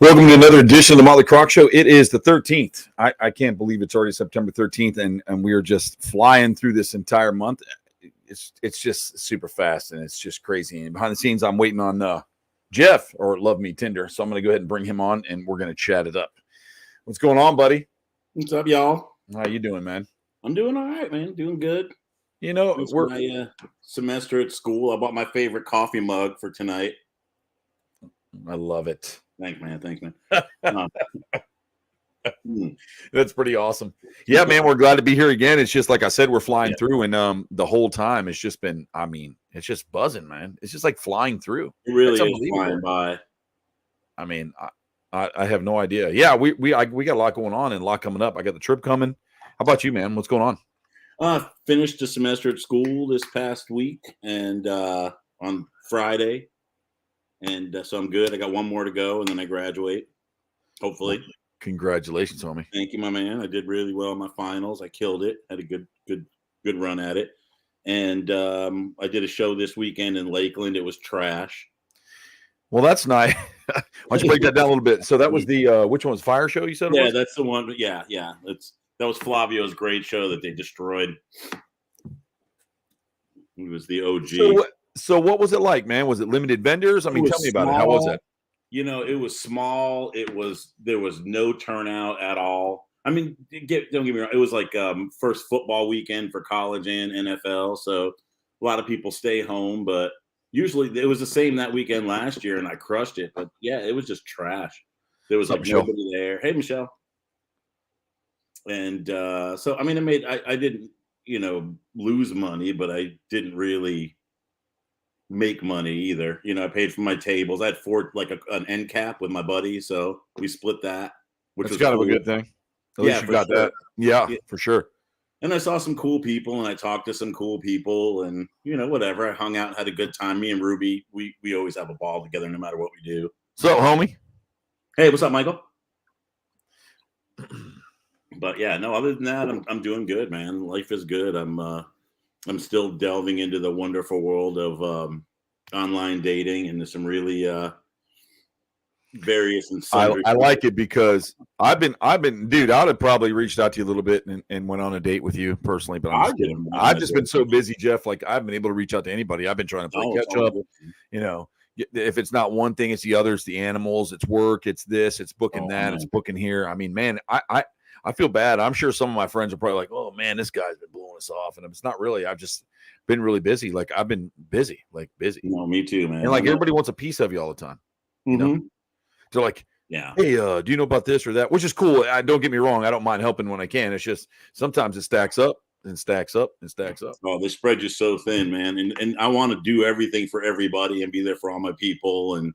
Welcome to another edition of the Mōtley Croc Show. It is the 13th. I can't believe it's already September 13th, and we are just flying through this entire month. It's just super fast, and it's just crazy. And behind the scenes, I'm waiting on Jeff, or Love Me Tinder. So I'm going to go ahead and bring him on, and we're going to chat it up. What's going on, buddy? What's up, y'all? How you doing, man? I'm doing all right, man. Doing good. You know, we're my semester at school. I bought my favorite coffee mug for tonight. I love it. Thanks, man. That's pretty awesome. Yeah, man, we're glad to be here again. It's just like I said, we're flying through, and the whole time it's just been, it's just buzzing, man. It's just like flying through. It really is flying by. I mean, I have no idea. Yeah, we got a lot going on and a lot coming up. I got the trip coming. How about you, man? What's going on? Finished the semester at school this past week and on Friday. And so I'm good. I got one more to go, and then I graduate, hopefully. Well, congratulations, homie. Thank you, my man. I did really well in my finals. I killed it. Had a good run at it. And I did a show this weekend in Lakeland. It was trash. Well, that's nice. Why don't you break that down a little bit? So that was the which one was Fire Show? You said? Yeah, that's the one. Yeah. That was Flavio's great show that they destroyed. He was the OG. So what was it like, man? Was it limited vendors? I mean, tell me about it. How was it? You know, it was small. There was no turnout at all. I mean, don't get me wrong. It was like first football weekend for college and NFL. So a lot of people stay home, but usually it was the same that weekend last year, and I crushed it. But yeah, it was just trash. There was like nobody there. Hey, Michelle. And so, I mean, I didn't, lose money, but I didn't really make money either. I paid for my tables. I had an end cap with my buddy, so we split that, which was kind of a good thing. At least you got that. Yeah, for sure. And I saw some cool people, and I talked to some cool people, and whatever. I hung out and had a good time. Me and Ruby, we always have a ball together, no matter what we do. So, homie. Hey, what's up, Michael? But yeah, no. Other than that, I'm doing good, man. Life is good. I'm still delving into the wonderful world of online dating and some really various and sundry. I like it because I've been, dude. I'd have probably reached out to you a little bit and went on a date with you personally, but I've just been so busy, Jeff. Like I haven't been able to reach out to anybody. I've been trying to play catch up. If it's not one thing, it's the other. It's the animals. It's work. It's this. It's booking that. Man. It's booking here. I mean, man, I feel bad. I'm sure some of my friends are probably like, "Oh man, this guy's been blowing us off," and it's not really. I've just been really busy. Like I've been busy. No, me too, man. And like everybody wants a piece of you all the time. They're like, "Yeah, hey, do you know about this or that?" Which is cool. Don't get me wrong. I don't mind helping when I can. It's just sometimes it stacks up and stacks up and stacks up. Oh, the spread is so thin, man. And I want to do everything for everybody and be there for all my people. And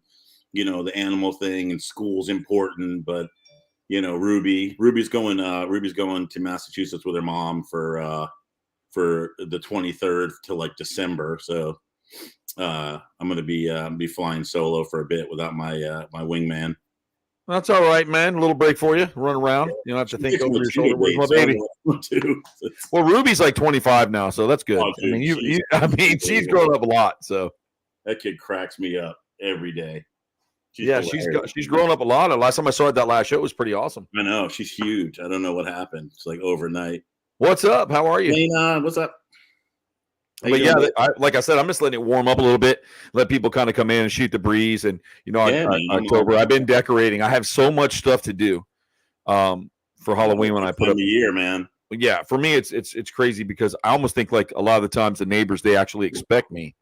the animal thing and school's important, but. Ruby's going to Massachusetts with her mom for the 23rd till like December. So I'm going to be flying solo for a bit without my wingman. That's all right, man. A little break for you. Run around. You don't have to think over your shoulder. Where's my baby? Well, Ruby's like 25 now, so that's good. She's grown up a lot. So that kid cracks me up every day. She's grown up a lot. The last time I saw her at that last show, it was pretty awesome. I know. She's huge. I don't know what happened. It's like overnight. What's up? How are you? Hey, what's up? But yeah, like I said, I'm just letting it warm up a little bit, let people kind of come in and shoot the breeze. And, October, I've been decorating. I have so much stuff to do for Halloween when I put up the year, man. Yeah, for me, it's crazy because I almost think like a lot of the times the neighbors, they actually expect me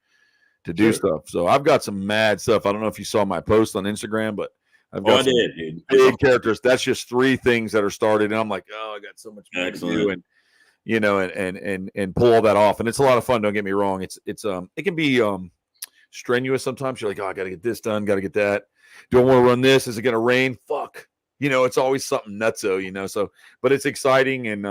to do stuff. So I've got some mad stuff. I don't know if you saw my post on Instagram, but I've got dude. Big characters. That's just 3 things that are started. And I'm like, I got so much more to do. And and pull all that off. And it's a lot of fun. Don't get me wrong. It can be strenuous sometimes. You're like, I got to get this done. Got to get that. Do I want to run this? Is it going to rain? Fuck. It's always something nutso, so, but it's exciting. And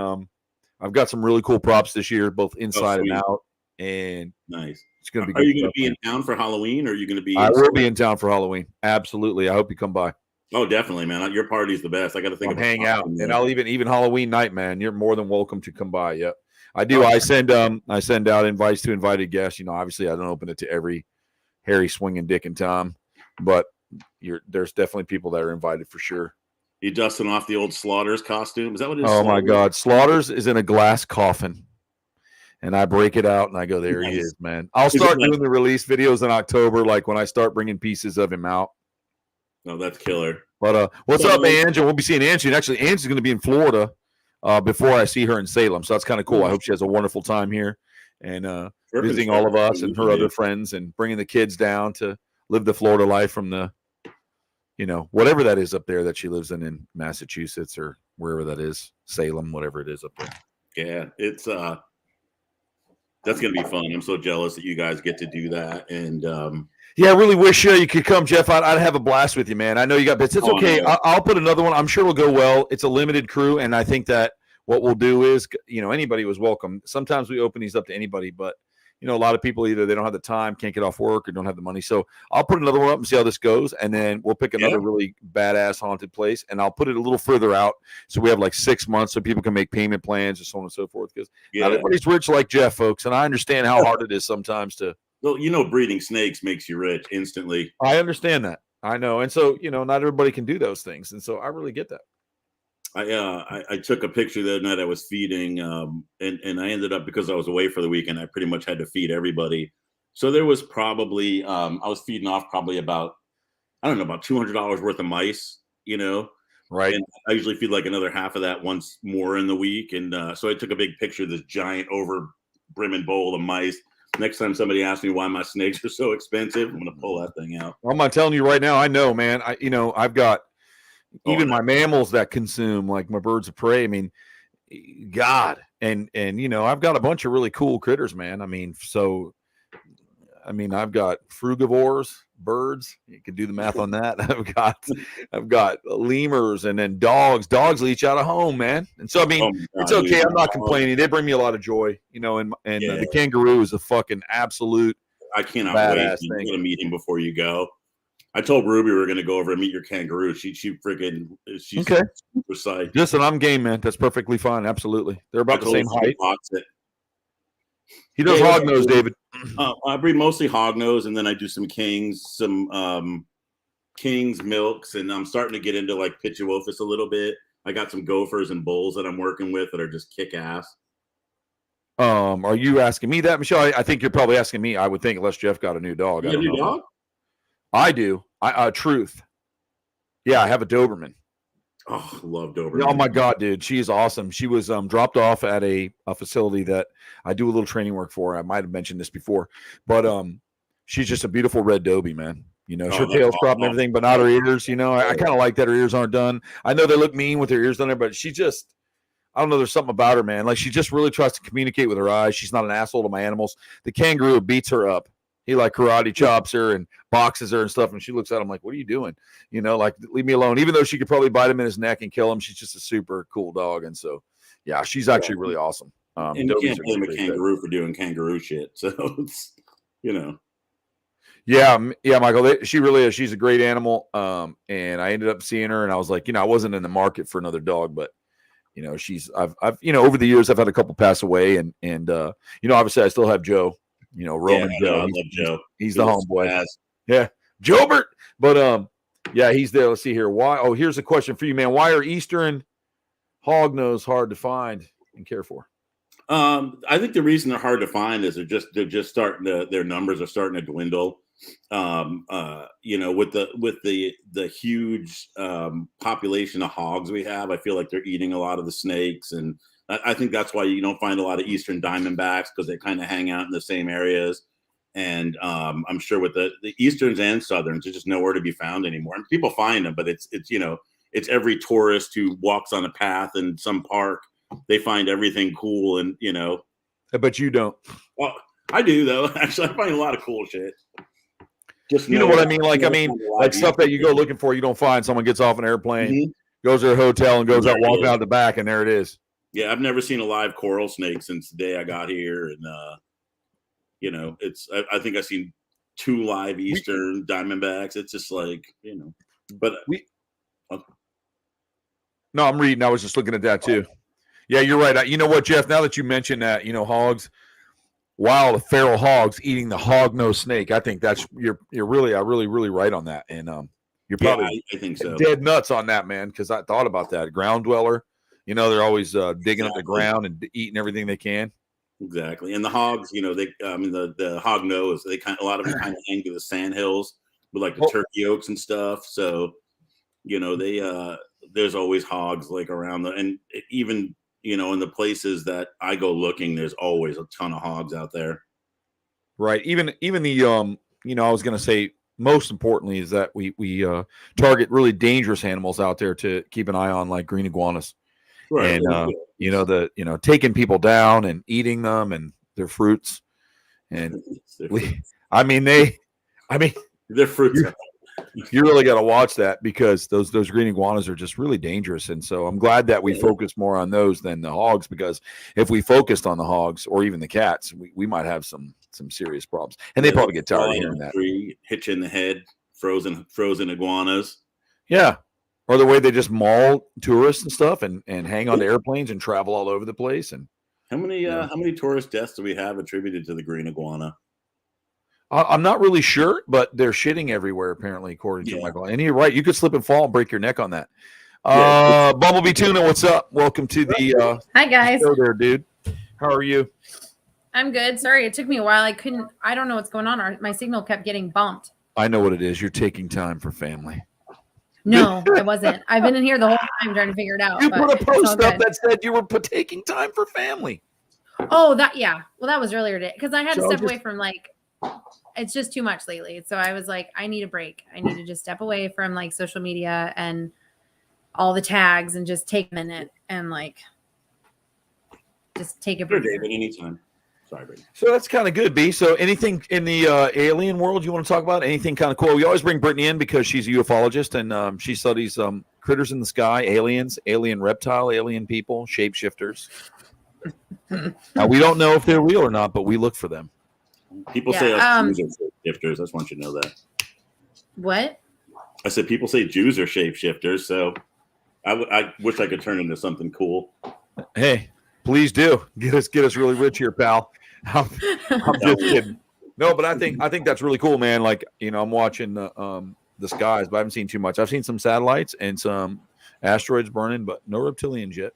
I've got some really cool props this year, both inside and out. And nice. It's going to be. Are you going to be in town for Halloween, or are you going to be? I will be in town for Halloween. Absolutely. I hope you come by. Oh, definitely, man. Your party's the best. I got to think. Hang out, and I'll even Halloween night, man. You're more than welcome to come by. Yep, I do. I send out invites to invited guests. Obviously, I don't open it to every hairy swinging dick in town, but there's definitely people that are invited for sure. You dusting off the old Slaughters costume? Is that what it is? Oh my God. Slaughters is in a glass coffin. And I break it out and I go, there he is, man. I'll start doing the release videos in October, like when I start bringing pieces of him out. Oh, that's killer. But what's up, Angie? We'll be seeing Angie. And actually, Angie's going to be in Florida before I see her in Salem. So that's kind of cool. I hope she has a wonderful time here and visiting all of us and her other friends and bringing the kids down to live the Florida life from the, whatever that is up there that she lives in Massachusetts or wherever that is, Salem, whatever it is up there. Yeah, it's that's going to be fun. I'm so jealous that you guys get to do that. And yeah, I really wish you could come, Jeff. I'd have a blast with you, man. I know you got bits. It's okay. I'll put another one. I'm sure it'll go well. It's a limited crew, and I think that what we'll do is, anybody was welcome. Sometimes we open these up to anybody, but a lot of people either they don't have the time, can't get off work, or don't have the money. So I'll put another one up and see how this goes, and then we'll pick another really badass haunted place, and I'll put it a little further out so we have like 6 months so people can make payment plans and so on and so forth. Because not everybody's rich like Jeff, folks, and I understand how hard it is sometimes to. Well, breeding snakes makes you rich instantly. I understand that. I know, and so not everybody can do those things, and so I really get that. I took a picture the other night. I was feeding, and I ended up, because I was away for the weekend, I pretty much had to feed everybody. So there was probably, I was feeding off probably about $200 worth of mice, Right. And I usually feed like another half of that once more in the week. And so I took a big picture of this giant over brimming bowl of mice. Next time somebody asks me why my snakes are so expensive, I'm going to pull that thing out. I'm not telling you right now. I know, man. I've got even my mammals that consume, like my birds of prey. I mean, God, and I've got a bunch of really cool critters, man. I've got frugivores, birds. You can do the math on that. I've got lemurs, and then dogs. Dogs leech out of home, man. And so it's okay. I'm not complaining. They bring me a lot of joy, and the kangaroo is a fucking absolute. I cannot wait. You're gonna meet him before you go. I told Ruby we were going to go over and meet your kangaroo. She's okay. Super psyched. Listen, I'm game, man. That's perfectly fine. Absolutely. They're about the same height. He does hognose, David. I breed mostly hognose, and then I do some kings, milks, and I'm starting to get into like Pituophis a little bit. I got some gophers and bulls that I'm working with that are just kick ass. Are you asking me that, Michelle? I think you're probably asking me. I would think, unless Jeff got a new dog. You got a new dog? I do. Truth. Yeah, I have a Doberman. Oh, love Doberman. Oh my God, dude, she is awesome. She was dropped off at a facility that I do a little training work for. I might have mentioned this before, but she's just a beautiful red Dobie, man. Her tail's cropped and everything, but not her ears. I kind of like that her ears aren't done. I know they look mean with her ears done there, but she just, I don't know. There's something about her, man. Like, she just really tries to communicate with her eyes. She's not an asshole to my animals. The kangaroo beats her up. He like karate chops her and boxes her and stuff. And she looks at him like, what are you doing? Like, leave me alone. Even though she could probably bite him in his neck and kill him, she's just a super cool dog. And so, yeah, she's actually really awesome. And you can't blame a kangaroo for doing kangaroo shit. So it's, Yeah, Michael, she really is. She's a great animal. And I ended up seeing her and I was like, I wasn't in the market for another dog, but I've over the years, I've had a couple pass away and obviously I still have Joe. Roman Joe. I love Joe. He's the homeboy. Yeah, Jobert. But yeah, he's there. Let's see here. Why? Oh, here's a question for you, man. Why are Eastern hognose hard to find and care for? I think the reason they're hard to find is they're just starting to, their numbers are starting to dwindle. With the huge population of hogs we have, I feel like they're eating a lot of the snakes, and I think that's why you don't find a lot of Eastern Diamondbacks, because they kind of hang out in the same areas. And I'm sure with the Easterns and Southerns, they're just nowhere to be found anymore. And people find them, but it's every tourist who walks on a path in some park, they find everything cool, and But you don't. Well, I do though. Actually, I find a lot of cool shit. Just know what I mean? Like stuff that you go looking for, you don't find. Someone gets off an airplane, goes to a hotel, and goes out walking out the back, and there it is. Yeah, I've never seen a live coral snake since the day I got here, and I think I've seen 2 live Eastern Diamondbacks. It's just like but no, I'm reading. I was just looking at that too. Yeah, you're right. You know what, Jeff? Now that you mentioned that, hogs, wild feral hogs eating the hognose snake. I think that's you're really right on that. And You're probably I think so. Dead nuts on that, man, because I thought about that. Ground dweller, they're always digging up the ground and eating everything they can. Exactly. And the hogs, the hog nose, a lot of them kind of hang to the sand hills with like the turkey oaks and stuff. So, there's always hogs like around and even, in the places that I go looking, there's always a ton of hogs out there. Right. Even the, I was going to say, most importantly is that we target really dangerous animals out there to keep an eye on, like green iguanas. Right. And, taking people down and eating them and their fruits. And they're fruits. You really got to watch that because those green iguanas are just really dangerous. And so I'm glad that we focus more on those than the hogs, because if we focused on the hogs or even the cats, we might have some serious problems. And they probably get tired of hearing that. Hitch in the head, frozen iguanas. Yeah. Or the way they just maul tourists and stuff and hang on to airplanes and travel all over the place. And how many tourist deaths do we have attributed to the green iguana? I'm not really sure, but they're shitting everywhere, apparently, according to Michael. And you're right. You could slip and fall and break your neck on that. Bumblebee Tuna, what's up? Welcome to the Hi, guys. Show there, dude. How are you? I'm good. Sorry, it took me a while. I don't know what's going on. My signal kept getting bumped. I know what it is. You're taking time for family. No, I wasn't. I've been in here the whole time trying to figure it out. You put a post up that said you were taking time for family. Oh, well, that was earlier today because I had to step away from it's just too much lately. So I was like, I need a break. I need to just step away from social media and all the tags and just take a minute and just take a break. David, anytime. Sorry, Brady. So that's kind of good, B. So anything in the alien world you want to talk about? Anything kind of cool? We always bring Brittany in because she's a ufologist and she studies critters in the sky, aliens, alien reptile, alien people, shapeshifters. Now, we don't know if they're real or not, but we look for them. People say us Jews are shapeshifters. I just want you to know that. What? I said people say Jews are shapeshifters, so I wish I could turn into something cool. Hey, please do. Get us really rich here, pal. I'm just kidding. No, but I think that's really cool, man. I'm watching the skies, but I haven't seen too much. I've seen some satellites and some asteroids burning, but no reptilians yet.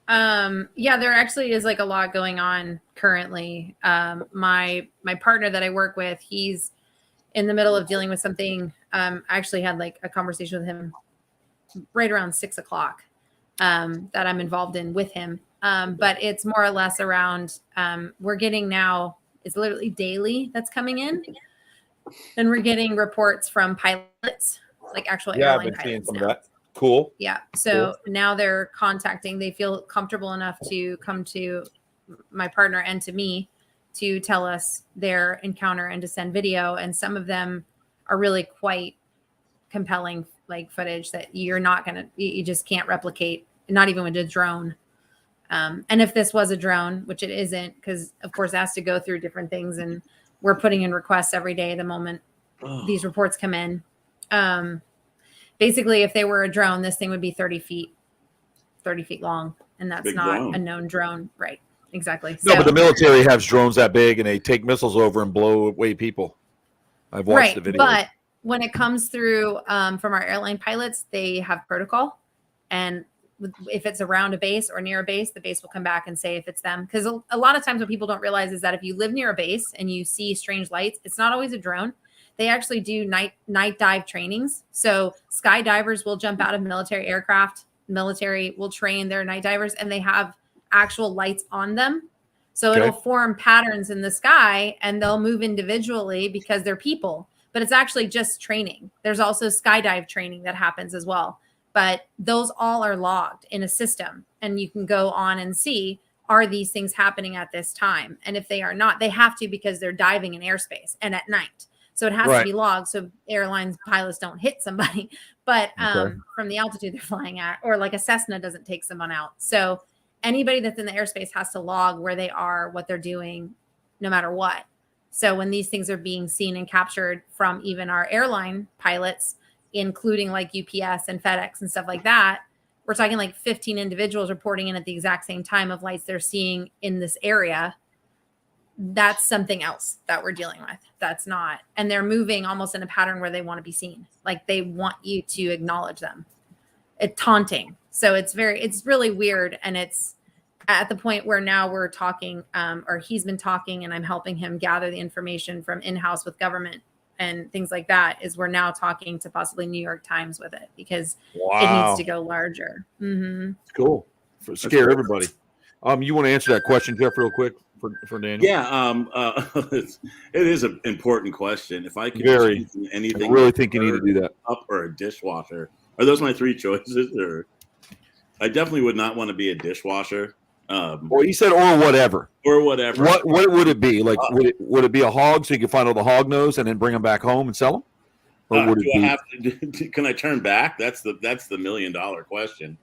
There actually is a lot going on currently. My partner that I work with, he's in the middle of dealing with something. I actually had a conversation with him right around 6:00 that I'm involved in with him. But it's more or less around, we're getting now, it's literally daily that's coming in. And we're getting reports from pilots, actual airline pilots now. That. Cool. Yeah. So now they're contacting, they feel comfortable enough to come to my partner and to me to tell us their encounter and to send video. And some of them are really quite compelling, footage that you just can't replicate, not even with a drone. And if this was a drone, which it isn't, because of course it has to go through different things and we're putting in requests every day the moment these reports come in. Basically, if they were a drone, this thing would be 30 feet long. And that's not a known drone. Right. Exactly. No, but the military has drones that big and they take missiles over and blow away people. I've watched the video. But when it comes through from our airline pilots, they have protocol. And if it's around a base or near a base, the base will come back and say if it's them. Because a lot of times what people don't realize is that if you live near a base and you see strange lights, it's not always a drone. They actually do night dive trainings. So skydivers will jump out of military aircraft. Military will train their night divers and they have actual lights on them. So it'll form patterns in the sky and they'll move individually because they're people. But it's actually just training. There's also skydive training that happens as well. But those all are logged in a system. And you can go on and see, are these things happening at this time? And if they are not, they have to because they're diving in airspace and at night. So it has to be logged so airlines pilots don't hit somebody, but from the altitude they're flying at, or a Cessna doesn't take someone out. So anybody that's in the airspace has to log where they are, what they're doing, no matter what. So when these things are being seen and captured from even our airline pilots, including UPS and FedEx and stuff like that, we're talking 15 individuals reporting in at the exact same time of lights they're seeing in this area. that's something else that we're dealing with. That's not, and they're moving almost in a pattern where they want to be seen. Like they want you to acknowledge them. It's taunting. So it's really weird. And it's at the point where now we're talking, or he's been talking and I'm helping him gather the information from in-house with government and things like that, is we're now talking to possibly New York Times with it, because it needs to go larger. Mm-hmm. Cool. Scare everybody. You want to answer that question, Jeff, real quick for Daniel? Yeah. It is an important question. If I could anything, I really think you need to do that. Up or a dishwasher. Are those my three choices? Or I definitely would not want to be a dishwasher. Well, he said, or whatever. Or whatever. What would it be? Like, would it be a hog so you can find all the hog nose and then bring them back home and sell them? Or would it be? Can I turn back? That's the $1 million question.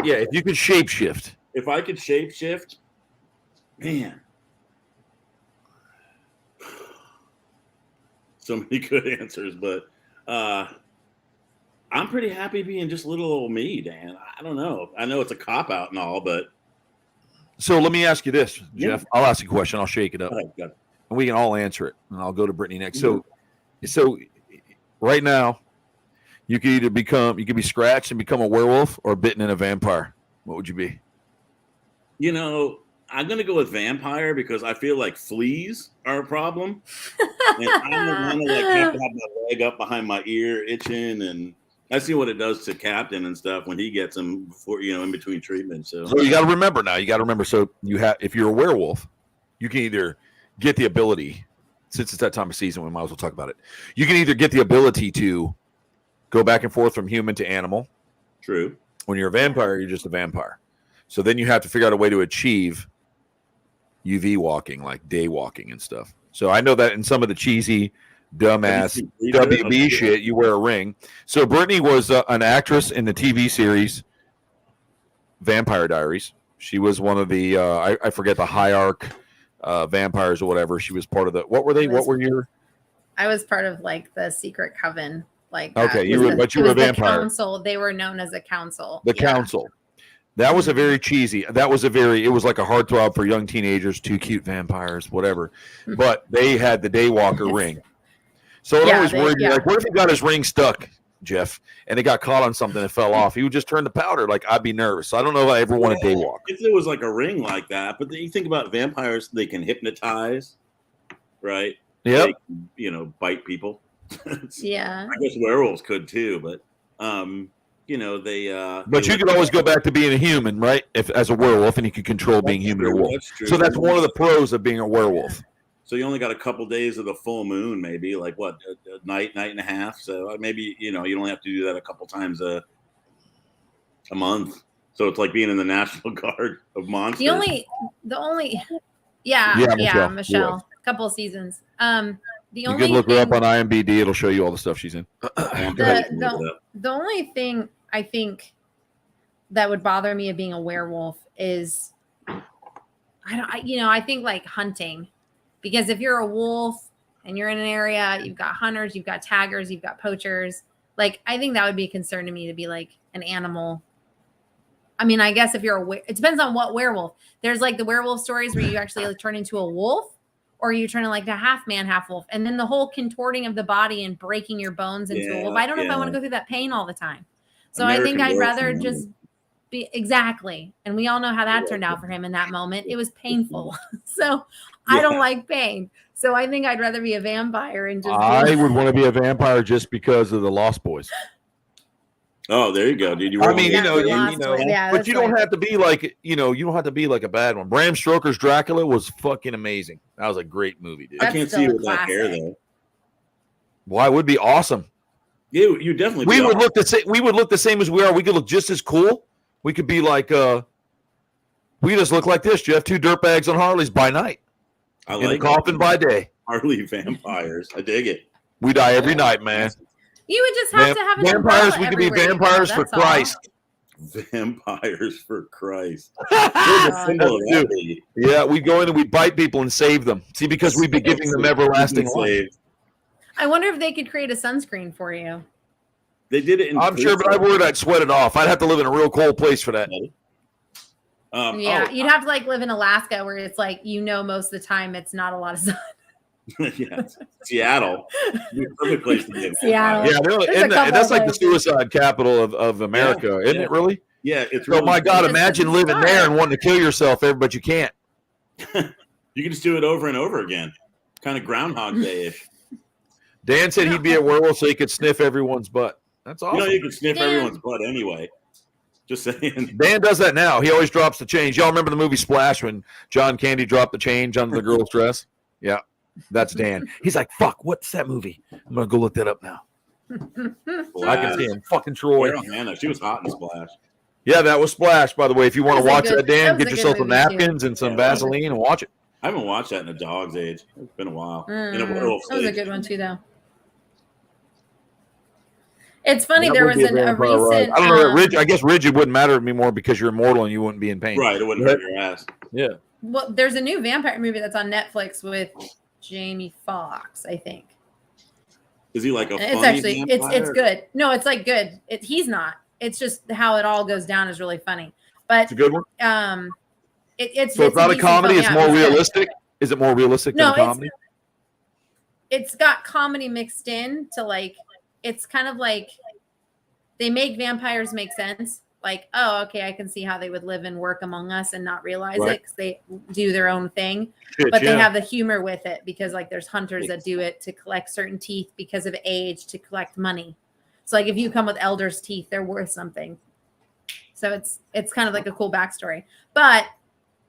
Yeah, if you could shapeshift. If I could shapeshift, man. So many good answers, but I'm pretty happy being just little old me, Dan. I don't know. I know it's a cop-out and all, but. So let me ask you this, Jeff. Yeah. I'll ask you a question. I'll shake it up. Right, and we can all answer it. And I'll go to Brittany next. So right now, you could be scratched and become a werewolf, or bitten in a vampire. What would you be? You know, I'm going to go with vampire because I feel like fleas are a problem. And I don't want to have my leg up behind my ear itching, and I see what it does to Captain and stuff when he gets them before, in between treatments. So you got to remember now. So if you're a werewolf, you can either get the ability, since it's that time of season, we might as well talk about it. You can either get the ability to go back and forth from human to animal. True. When you're a vampire, you're just a vampire. So then you have to figure out a way to achieve UV walking, like day walking and stuff. So I know that in some of the cheesy, dumbass WB shit, you wear a ring. So Brittany was an actress in the TV series Vampire Diaries. She was one of the I forget the hierarch vampires or whatever. She was part of the. What were they? What were your? I was part of like the secret coven. Like okay, you were a vampire. Council. They were known as a council. The council. That was a very cheesy. It was like a heartthrob for young teenagers, two cute vampires, whatever. But they had the Daywalker ring. So it always worried me, like, what if he got his ring stuck, Jeff, and it got caught on something and fell off? He would just turn to powder. Like, I'd be nervous. So I don't know if I ever want a Daywalker. If it was like a ring like that, but you think about vampires, they can hypnotize, right? Yeah. Bite people. Yeah. I guess werewolves could too, but they. But you could always go back to being a human, right? As a werewolf, and you could control being human or wolf. So that's one of the pros of being a werewolf. So you only got a couple days of the full moon, maybe like what, a night and a half. So maybe you don't have to do that a couple times a month. So it's like being in the National Guard of monsters. The only, Michelle, a couple of seasons. You can look her up on IMDb. It'll show you all the stuff she's in. The only thing I think that would bother me of being a werewolf is, I think like hunting, because if you're a wolf and you're in an area, you've got hunters, you've got taggers, you've got poachers. Like, I think that would be a concern to me, to be like an animal. I mean, I guess if you're it depends on what werewolf. There's like the werewolf stories where you actually like turn into a wolf. Or you turn to like the half man, half wolf, and then the whole contorting of the body and breaking your bones into a wolf. I don't know if I want to go through that pain all the time. So I think I'd rather just be exactly. And we all know how that turned out for him in that moment. It was painful. So I don't like pain. So I think I'd rather be a vampire and just. I would want to be a vampire just because of the Lost Boys. Oh, there you go, dude. But you don't have to be like, you don't have to be like a bad one. Bram Stoker's Dracula was fucking amazing. That was a great movie, dude. I can't see it with that hair though. Why? It would be awesome. You definitely. We would look the same. We would look the same as we are. We could look just as cool. We could be like, we just look like this, Jeff. Two dirtbags on Harleys by night. I in a coffin by day. Harley vampires. I dig it. We die every night, man. You would just have to have an vampires. We could be vampires for Christ. Vampires for Christ. Yeah, we go in and we bite people and save them. See, because we'd be giving them everlasting life. I wonder if they could create a sunscreen for you. They did it. I'm sure, but I worried I'd sweat it off. I'd have to live in a real cold place for that. You'd have to like live in Alaska where it's like, most of the time it's not a lot of sun. Yeah, Seattle. Perfect place to live. Seattle. Yeah, really, that's like the suicide capital of America, isn't it? Really? Yeah, it's. Oh my God! Imagine living there and wanting to kill yourself, but you can't. You can just do it over and over again, kind of Groundhog Day-ish. Dan said he'd be a werewolf so he could sniff everyone's butt. That's awesome. You can sniff everyone's butt anyway. Just saying. Dan does that now. He always drops the change. Y'all remember the movie Splash when John Candy dropped the change under the girl's dress? Yeah. That's Dan. He's like, fuck, what's that movie? I'm going to go look that up now. I can see him. Fucking Troy. Hannah, she was hot in Splash. Yeah, that was Splash, by the way. If you want to watch that, Dan, get yourself some napkins and some Vaseline and watch it. I haven't watched that in a dog's age. It's been a while. That was a good one, too, though. It's funny. There was a recent. I don't know. Rigid, I guess rigid wouldn't matter to me more because you're immortal and you wouldn't be in pain. Right. It wouldn't hurt your ass. Yeah. Well, there's a new vampire movie that's on Netflix with Jamie Foxx, I think. Is he like a? It's actually it's good. No, it's like good. He's not. It's just how it all goes down is really funny. But it's a good one. It's not a comedy. It's more realistic. Is it more realistic than a comedy? It's got comedy mixed in to like. It's kind of like they make vampires make sense. Like, oh, okay, I can see how they would live and work among us and not realize it because they do their own thing. But they have the humor with it because, like, there's hunters that do it to collect certain teeth because of age to collect money. So, like, if you come with elder's teeth, they're worth something. So it's kind of like a cool backstory. But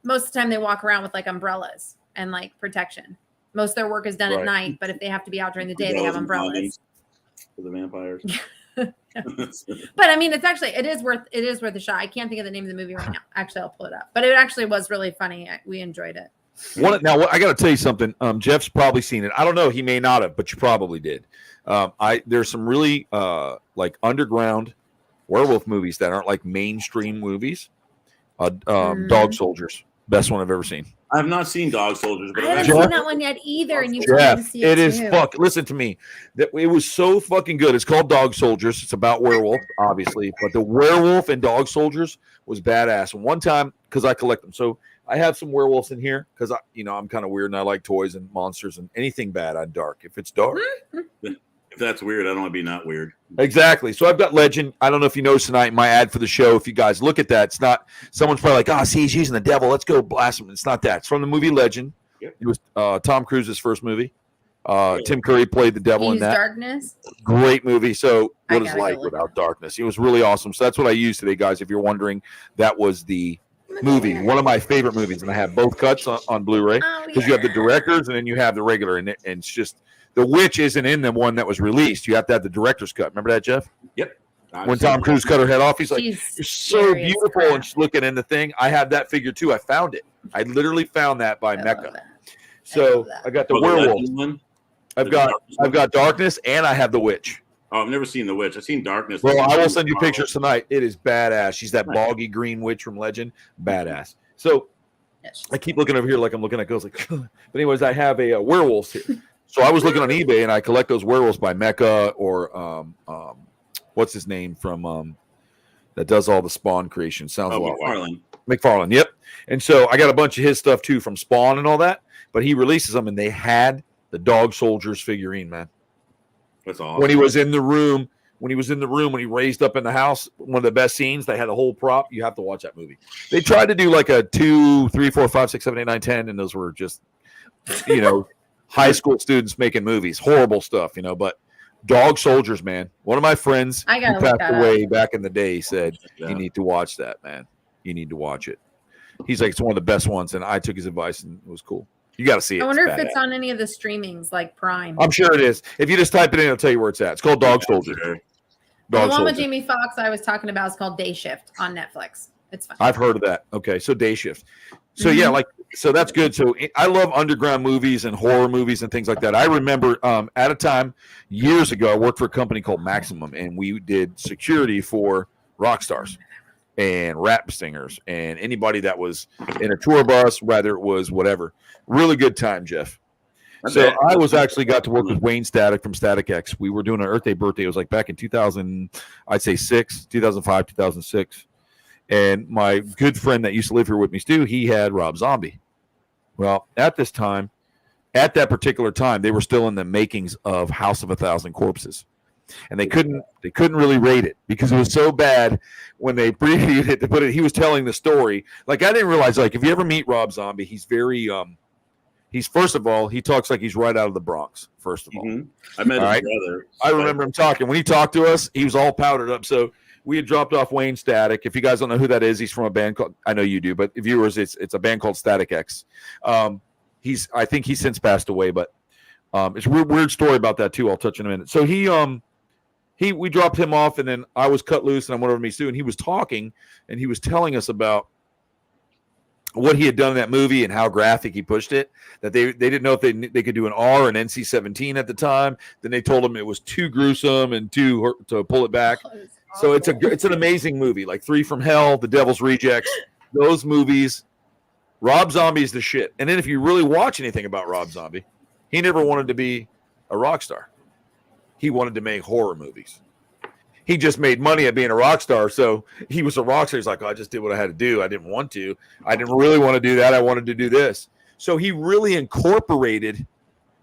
most of the time they walk around with, like, umbrellas and, like, protection. Most of their work is done at night, but if they have to be out during the day, they have umbrellas. For the vampires. But I mean, it is worth a shot. I can't think of the name of the movie right now. Actually, I'll pull it up. But it actually was really funny. We enjoyed it. Now, I got to tell you something. Jeff's probably seen it. I don't know. He may not have, but you probably did. There's some really like underground werewolf movies that aren't like mainstream movies. Dog Soldiers, best one I've ever seen. I have not seen Dog Soldiers, but I haven't seen that one yet either. And you can see it is fuck. Listen to me. It was so fucking good. It's called Dog Soldiers. It's about werewolf, obviously, but the werewolf in Dog Soldiers was badass. And one time, because I collect them, so I have some werewolves in here because I'm kind of weird and I like toys and monsters and anything bad on dark. If it's dark. If that's weird, I don't want to be not weird. Exactly. So I've got Legend. I don't know if you noticed tonight my ad for the show. If you guys look at that, it's not someone's probably like, see, he's using the devil. Let's go blast him. It's not that. It's from the movie Legend. Yep. It was Tom Cruise's first movie. Tim Curry played the devil in that. Darkness. Great movie. So what is light without darkness? It was really awesome. So that's what I used today, guys. If you're wondering, that was the movie. One of my favorite movies, and I have both cuts on Blu-ray because you have the directors and then you have the regular, and it's just. The witch isn't in the one that was released. You have to have the director's cut. Remember that, Jeff? Yep. When Tom Cruise cut her head off, he's like, "You're so beautiful," and she's looking in the thing. I have that figure too. I found it. I literally found that by Mecca. So I got the werewolf. I've got darkness, and I have the witch. Oh, I've never seen the witch. I've seen darkness. Well, I will send you pictures tonight. It is badass. She's that boggy green witch from Legend. Badass. So I keep looking over here like I'm looking at girls. Like, but anyways, I have a werewolf here. So I was looking on eBay, and I collect those werewolves by Mecca or what's his name from that does all the Spawn creation. Sounds a lot like McFarlane. Yep. And so I got a bunch of his stuff too from Spawn and all that. But he releases them, and they had the Dog Soldiers figurine, man. That's awesome. When he was in the room, when he raised up in the house, one of the best scenes. They had the whole prop. You have to watch that movie. They tried to do like a 2, 3, 4, 5, 6, 7, 8, 9, 10, and those were just high school students making movies, horrible stuff, but Dog Soldiers, man. One of my friends who passed away back in the day said, you need to watch that, man. You need to watch it. He's like, it's one of the best ones. And I took his advice and it was cool. You got to see it. I wonder if it's on any of the streamings like Prime. I'm sure it is. If you just type it in, it'll tell you where it's at. It's called Dog Soldiers. The one with Jamie Foxx I was talking about is called Day Shift on Netflix. It's fun. I've heard of that. Okay. So Day Shift. So so that's good. So I love underground movies and horror movies and things like that. I remember at a time years ago, I worked for a company called Maximum, and we did security for rock stars and rap singers and anybody that was in a tour bus, whether it was whatever. Really good time, Jeff. So I was actually got to work with Wayne Static from Static X. We were doing an Earth Day birthday. It was like back in 2000, I'd say 2005, 2006. And my good friend that used to live here with me, Stu, he had Rob Zombie. Well, at that particular time, they were still in the makings of House of 1,000 Corpses. And they couldn't really rate it because it was so bad when they previewed it to put it. He was telling the story. Like, I didn't realize, like, if you ever meet Rob Zombie, he's very he's, first of all, he talks like he's right out of the Bronx, first of all. I met his brother. I remember him talking. When he talked to us, he was all powdered up. So we had dropped off Wayne Static. If you guys don't know who that is, he's from a band called, I know you do, but viewers, it's a band called Static X. I think he's since passed away, but it's a weird story about that too. I'll touch in a minute. So we dropped him off, and then I was cut loose, and I went over to me, Stu, and he was talking, and he was telling us about what he had done in that movie and how graphic he pushed it, that they didn't know if they could do an R and NC-17 at the time. Then they told him it was too gruesome and to pull it back. So it's an amazing movie, like 3 from Hell, The Devil's Rejects, those movies. Rob Zombie's the shit. And then if you really watch anything about Rob Zombie, he never wanted to be a rock star. He wanted to make horror movies. He just made money at being a rock star. So he was a rock star. He's like, oh, I just did what I had to do. I didn't want to. I didn't really want to do that. I wanted to do this. So he really incorporated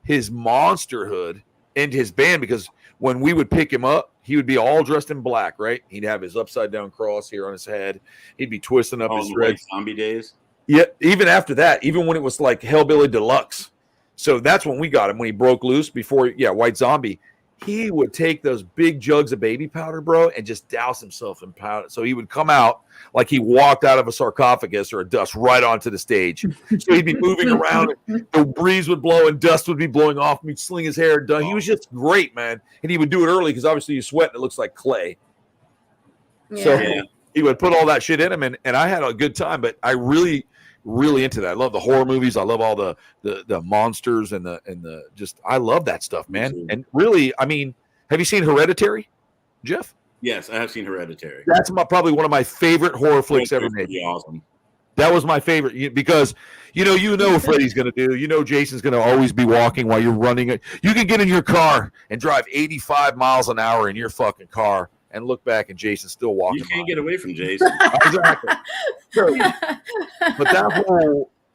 his monsterhood into his band, because when we would pick him up, he would be all dressed in black, right? He'd have his upside down cross here on his head. He'd be twisting up his dreads. Zombie days. Yeah, even after that, even when it was like Hellbilly Deluxe. So that's when we got him, when he broke loose before, White Zombie. He would take those big jugs of baby powder, bro, and just douse himself in powder. So he would come out like he walked out of a sarcophagus or a dust right onto the stage. So he'd be moving around, and the breeze would blow and dust would be blowing off. He'd sling his hair done. He was just great, man. And he would do it early because obviously you sweat and it looks like clay. Yeah. So he would put all that shit in him, and I had a good time. But I really into that. I love the horror movies. I love all the monsters and the just, I love that stuff, man. And really, I mean, have you seen Hereditary, Jeff? Yes, I have seen Hereditary. That's probably one of my favorite horror flicks ever made. Awesome. That was my favorite because you know what Freddy's going to do. Jason's going to always be walking while you're running. You can get in your car and drive 85 miles an hour in your fucking car and look back and Jason's still walking. You can't get away from Jason. Exactly. But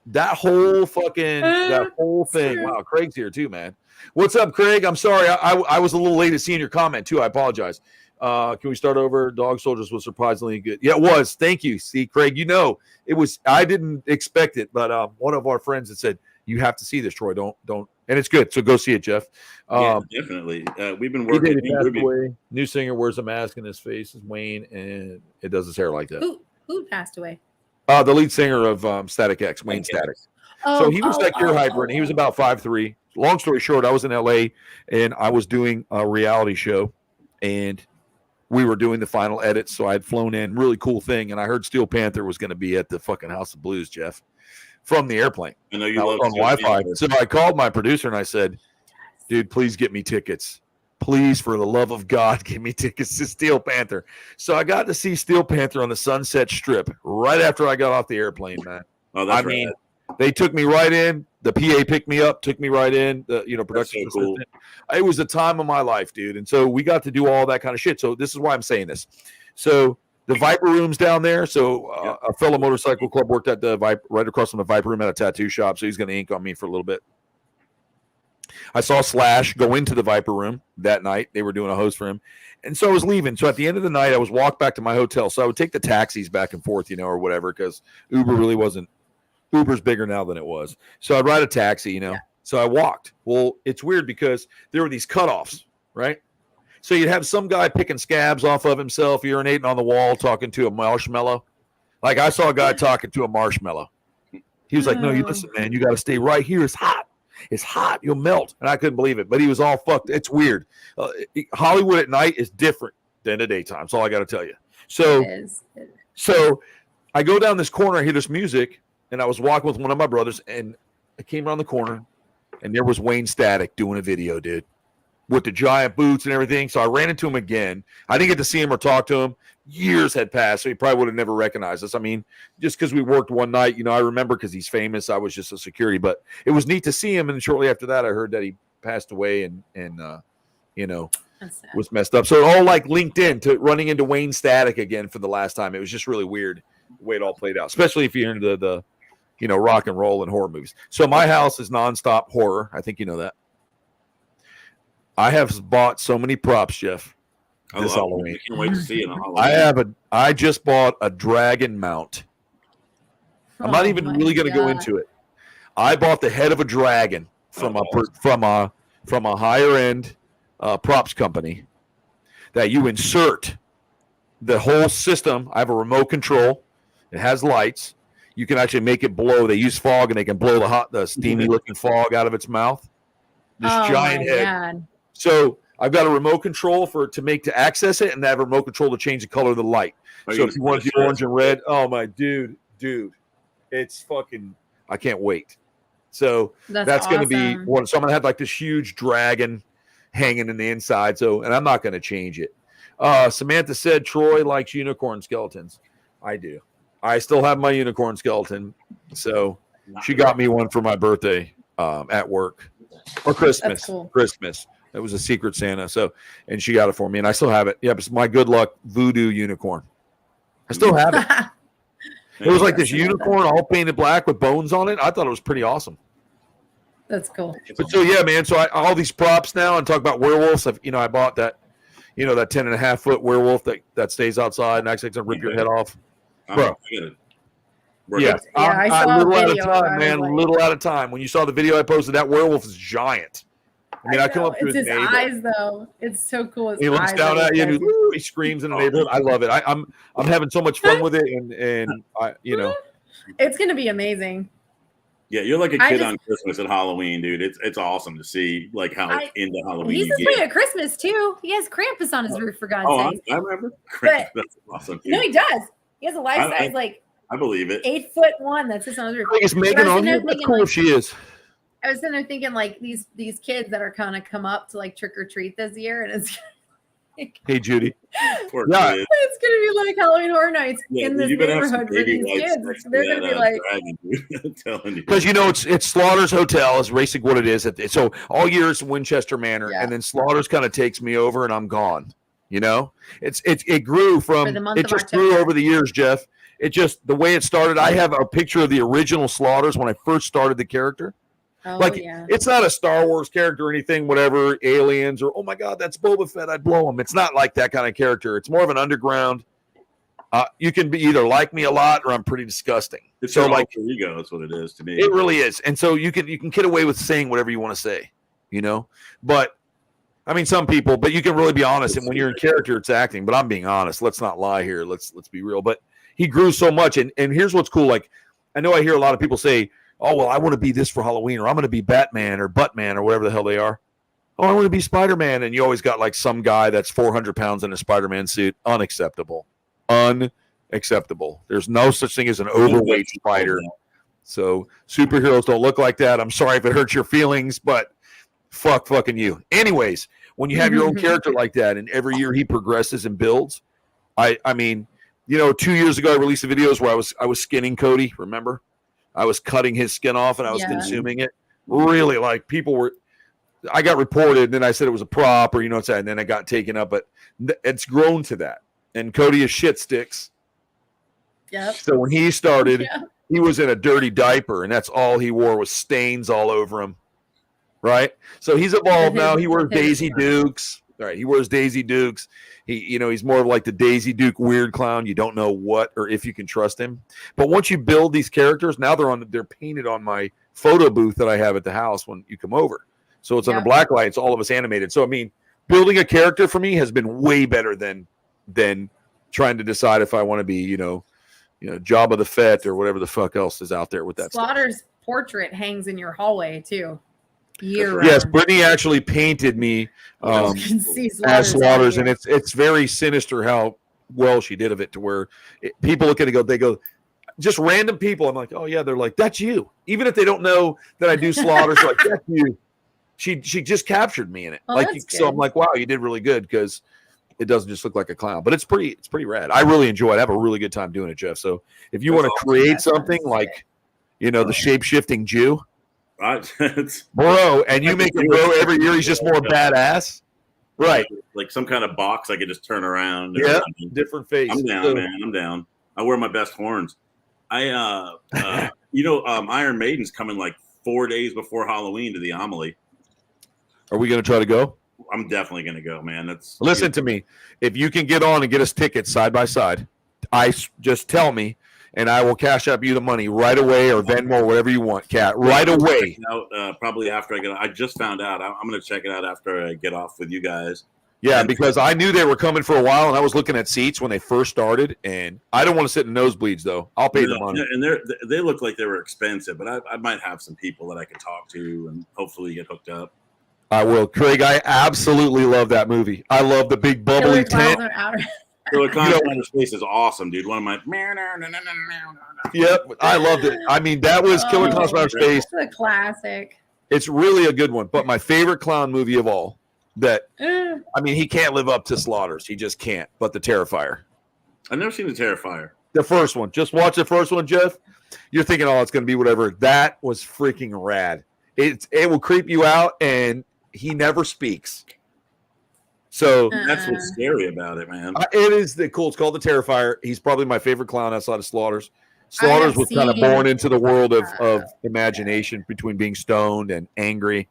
that whole thing. Wow, Craig's here too, man. What's up, Craig? I'm sorry. I was a little late at seeing your comment too. I apologize. Can we start over? Dog Soldiers was surprisingly good. Yeah, it was. Thank you. See, Craig, it was, I didn't expect it, but one of our friends had said, you have to see this, Troy. Don't. And it's good. So go see it, Jeff. Yeah, definitely. We've been working. New singer wears a mask and his face is Wayne, and it does his hair like that. Who passed away? The lead singer of Static X, Wayne Static. So he was like your hyper, and he was about 5'3". Long story short, I was in LA, and I was doing a reality show, and we were doing the final edits. So I had flown in, really cool thing, and I heard Steel Panther was going to be at the fucking House of Blues, Jeff, from the airplane. I know you love on Wi-Fi. So I called my producer and I said, dude, please get me tickets. Please, for the love of God, give me tickets to Steel Panther. So I got to see Steel Panther on the Sunset Strip right after I got off the airplane, man. Oh, that's right. They took me right in. The PA picked me up, took me right in. The production so cool. It was the time of my life, dude. And so we got to do all that kind of shit. So this is why I'm saying this. So the Viper Room's down there. So a fellow motorcycle club worked at the Viper, right across from the Viper Room at a tattoo shop. So he's going to ink on me for a little bit. I saw Slash go into the Viper Room that night. They were doing a host for him. And so I was leaving. So at the end of the night, I was walked back to my hotel. So I would take the taxis back and forth, or whatever, because Uber really wasn't. Uber's bigger now than it was. So I'd ride a taxi, Yeah. So I walked. Well, it's weird because there were these cutoffs, right? So you'd have some guy picking scabs off of himself, urinating on the wall, talking to a marshmallow. Like I saw a guy talking to a marshmallow. He was like, no, you listen, man, you got to stay right here. It's hot. It's hot. You'll melt. And I couldn't believe it. But he was all fucked. It's weird. Hollywood at night is different than the daytime. That's all I got to tell you. So, so I go down this corner. I hear this music. And I was walking with one of my brothers. And I came around the corner. And there was Wayne Static doing a video, dude, with the giant boots and everything. So I ran into him again. I didn't get to see him or talk to him. Years had passed, so he probably would have never recognized us. I mean, just because we worked one night, I remember because he's famous. I was just a security, but it was neat to see him. And shortly after that, I heard that he passed away. And was messed up. So it all like linked in to running into Wayne Static again for the last time. It was just really weird the way it all played out, especially if you're into the rock and roll and horror movies. So my house is nonstop horror. I think you know that. I have bought so many props, Jeff. This Halloween. I can't wait to see it on Halloween. I just bought a dragon mount. I'm not even really going to go into it. I bought the head of a dragon from a higher end props company that you insert the whole system. I have a remote control. It has lights. You can actually make it blow. They use fog and they can blow the steamy looking fog out of its mouth. This giant head. God. So I've got a remote control to access it, and I have a remote control to change the color of the light. So if you want to do orange and red, oh my dude, it's fucking. I can't wait. So that's going to be one. So I'm going to have like this huge dragon hanging in the inside. So, and I'm not going to change it. Samantha said Troy likes unicorn skeletons. I do. I still have my unicorn skeleton. So she got me one for my birthday at work or Christmas. That's cool. Christmas. It was a secret Santa. So, and she got it for me, and I still have it. Yeah, it's my good luck voodoo unicorn. I still have it. It was like this unicorn all painted black with bones on it. I thought it was pretty awesome. That's cool. But so yeah, man. So all these props now, and talk about werewolves. I bought that, that 10.5 foot werewolf that stays outside and actually can rip your head off, bro. Yeah, I saw a video. Little at a time. When you saw the video I posted, that werewolf is giant. I mean, I come up to his eyes though. It's so cool. He looks down at you and he screams in the neighborhood. I love it. I'm having so much fun with it, and it's gonna be amazing. Yeah, you're like a kid on Christmas at Halloween, dude. It's awesome to see like how into Halloween. He's this way at Christmas too. He has Krampus on his roof for God's sake. I remember. Krampus, that's awesome. Dude. No, he does. He has a life size I believe it. 8'1" that sits on his roof. Is Megan on here? That's cool if she is. I was sitting there thinking like these kids that are kind of come up to like trick or treat this year, and it's like, hey Judy, it's gonna be like Halloween Horror Nights in this neighborhood for these kids. They're gonna be like, because it's Slaughter's Hotel is basically what it is. So all year it's Winchester Manor, and then Slaughter's kind of takes me over, and I'm gone. It grew grew over the years, Jeff. It just the way it started. I have a picture of the original Slaughters when I first started the character. It's not a Star Wars character or anything, whatever, aliens or, oh my God, that's Boba Fett, I'd blow him. It's not like that kind of character. It's more of an underground. You can be either like me a lot or I'm pretty disgusting. It's so like ego, that's what it is to me. It really is. And so you can get away with saying whatever you want to say, But I mean, some people, but you can really be honest. And when you're in character, it's acting. But I'm being honest. Let's not lie here. Let's be real. But he grew so much. And here's what's cool. Like, I know I hear a lot of people say, oh, well, I want to be this for Halloween, or I'm going to be Batman or Buttman or whatever the hell they are. Oh, I want to be Spider-Man. And you always got like some guy that's 400 pounds in a Spider-Man suit. Unacceptable. Unacceptable. There's no such thing as an overweight spider. So superheroes don't look like that. I'm sorry if it hurts your feelings, but fucking you. Anyways, when you have your own character like that and every year he progresses and builds, I mean, 2 years ago I released the videos where I was skinning Cody, remember? I was cutting his skin off and I was consuming it. Really, like I got reported, and then I said it was a prop or and then it got taken up, but it's grown to that. And Cody is shit sticks. Yep. So when he started, he was in a dirty diaper, and that's all he wore was stains all over him. Right? So he's evolved now. He wears Daisy Dukes. All right, he wears Daisy Dukes. He's more of like the Daisy Duke weird clown. You don't know what or if you can trust him. But once you build these characters, now they're painted on my photo booth that I have at the house when you come over. So it's under black light. It's all of us animated. So I mean, building a character for me has been way better than trying to decide if I want to be, Jabba the Fett or whatever the fuck else is out there with that. Slaughter's portrait hangs in your hallway too. Yes, Brittany actually painted me as Slaughters, and it's very sinister how well she did of it to where people look at it they go, just random people. I'm like, oh yeah, they're like, that's you. Even if they don't know that I do Slaughters, like that's you. She just captured me in it. So I'm like, wow, you did really good because it doesn't just look like a clown, but it's pretty rad. I really enjoy it. I have a really good time doing it, Jeff. So if you want to create something like, the shape-shifting Jew. Right. Bro, and you make him grow every year, he's just more badass. Right. Like some kind of box I could just turn around. Yeah, different face. I'm down, man. I'm down. I wear my best horns. Iron Maiden's coming like 4 days before Halloween to the Amelie. Are we going to try to go? I'm definitely going to go, man. Listen to me. If you can get on and get us tickets side by side, just tell me, and I will cash up you the money right away, or Venmo, or whatever you want, Kat, right away. Probably after I get. I just found out. I'm going to check it out after I get off with you guys. Yeah, because I knew they were coming for a while, and I was looking at seats when they first started, and I don't want to sit in nosebleeds, though. I'll pay the money. And they look like they were expensive, but I might have some people that I can talk to and hopefully get hooked up. I will. Craig, I absolutely love that movie. I love the big bubbly tent. Killer Clowns from Outer Space is awesome, dude. One of my. Yep, I loved it. I mean, that was Killer Clowns from Outer Space. It's a classic. It's really a good one, but my favorite clown movie of all. He can't live up to Slaughters. He just can't. But the Terrifier. I've never seen the Terrifier. The first one. Just watch the first one, Jeff. You're thinking, oh, it's going to be whatever. That was freaking rad. It will creep you out, and he never speaks. So that's what's scary about it, man. It is cool. It's called the Terrifier. He's probably my favorite clown outside of Slaughters. Slaughters was kind of born into the world of imagination between being stoned and angry.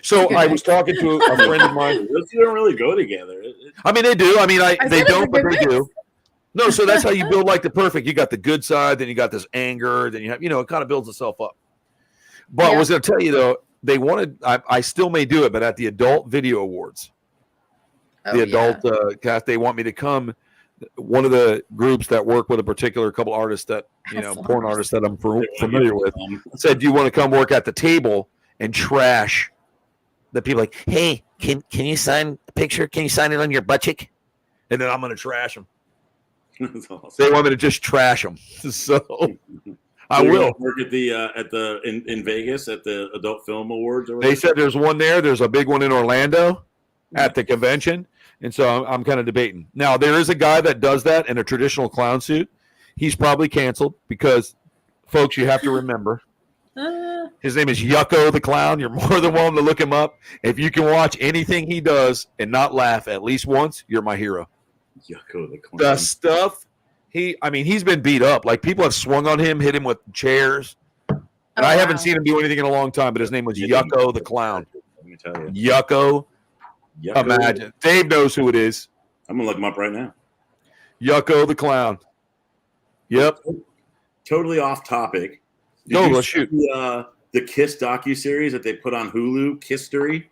So I was talking to a friend of mine. Those two don't really go together. I mean, they do. I mean, they don't, but they do. No, so that's how you build like the perfect. You got the good side, then you got this anger, then you have, it kind of builds itself up. But I was going to tell you, though, they wanted, I still may do it, but at the Adult Video Awards, cast, they want me to come. One of the groups that work with a particular couple artists that, porn artists that I'm familiar with, said, do you want to come work at the table and trash the people like, hey, can you sign a picture? Can you sign it on your butt cheek? And then I'm going to trash them. That's awesome. They want me to just trash them. So I will work at in Vegas at the Adult Film Awards. They said there's one there. There's a big one in Orlando at the convention. And so I'm kind of debating. Now, there is a guy that does that in a traditional clown suit. He's probably canceled because, folks, you have to remember, his name is Yucko the Clown. You're more than welcome to look him up. If you can watch anything he does and not laugh at least once, you're my hero. Yucko the Clown. The stuff he's been beat up. Like, people have swung on him, hit him with chairs. And I haven't seen him do anything in a long time, but his name was Yucko the Clown. Let me tell you. Yucko. Imagine. Dave knows who it is. I'm going to look him up right now. Yucko the Clown. Yep. Totally off topic. Let's shoot. The Kiss docuseries that they put on Hulu, Kisstory?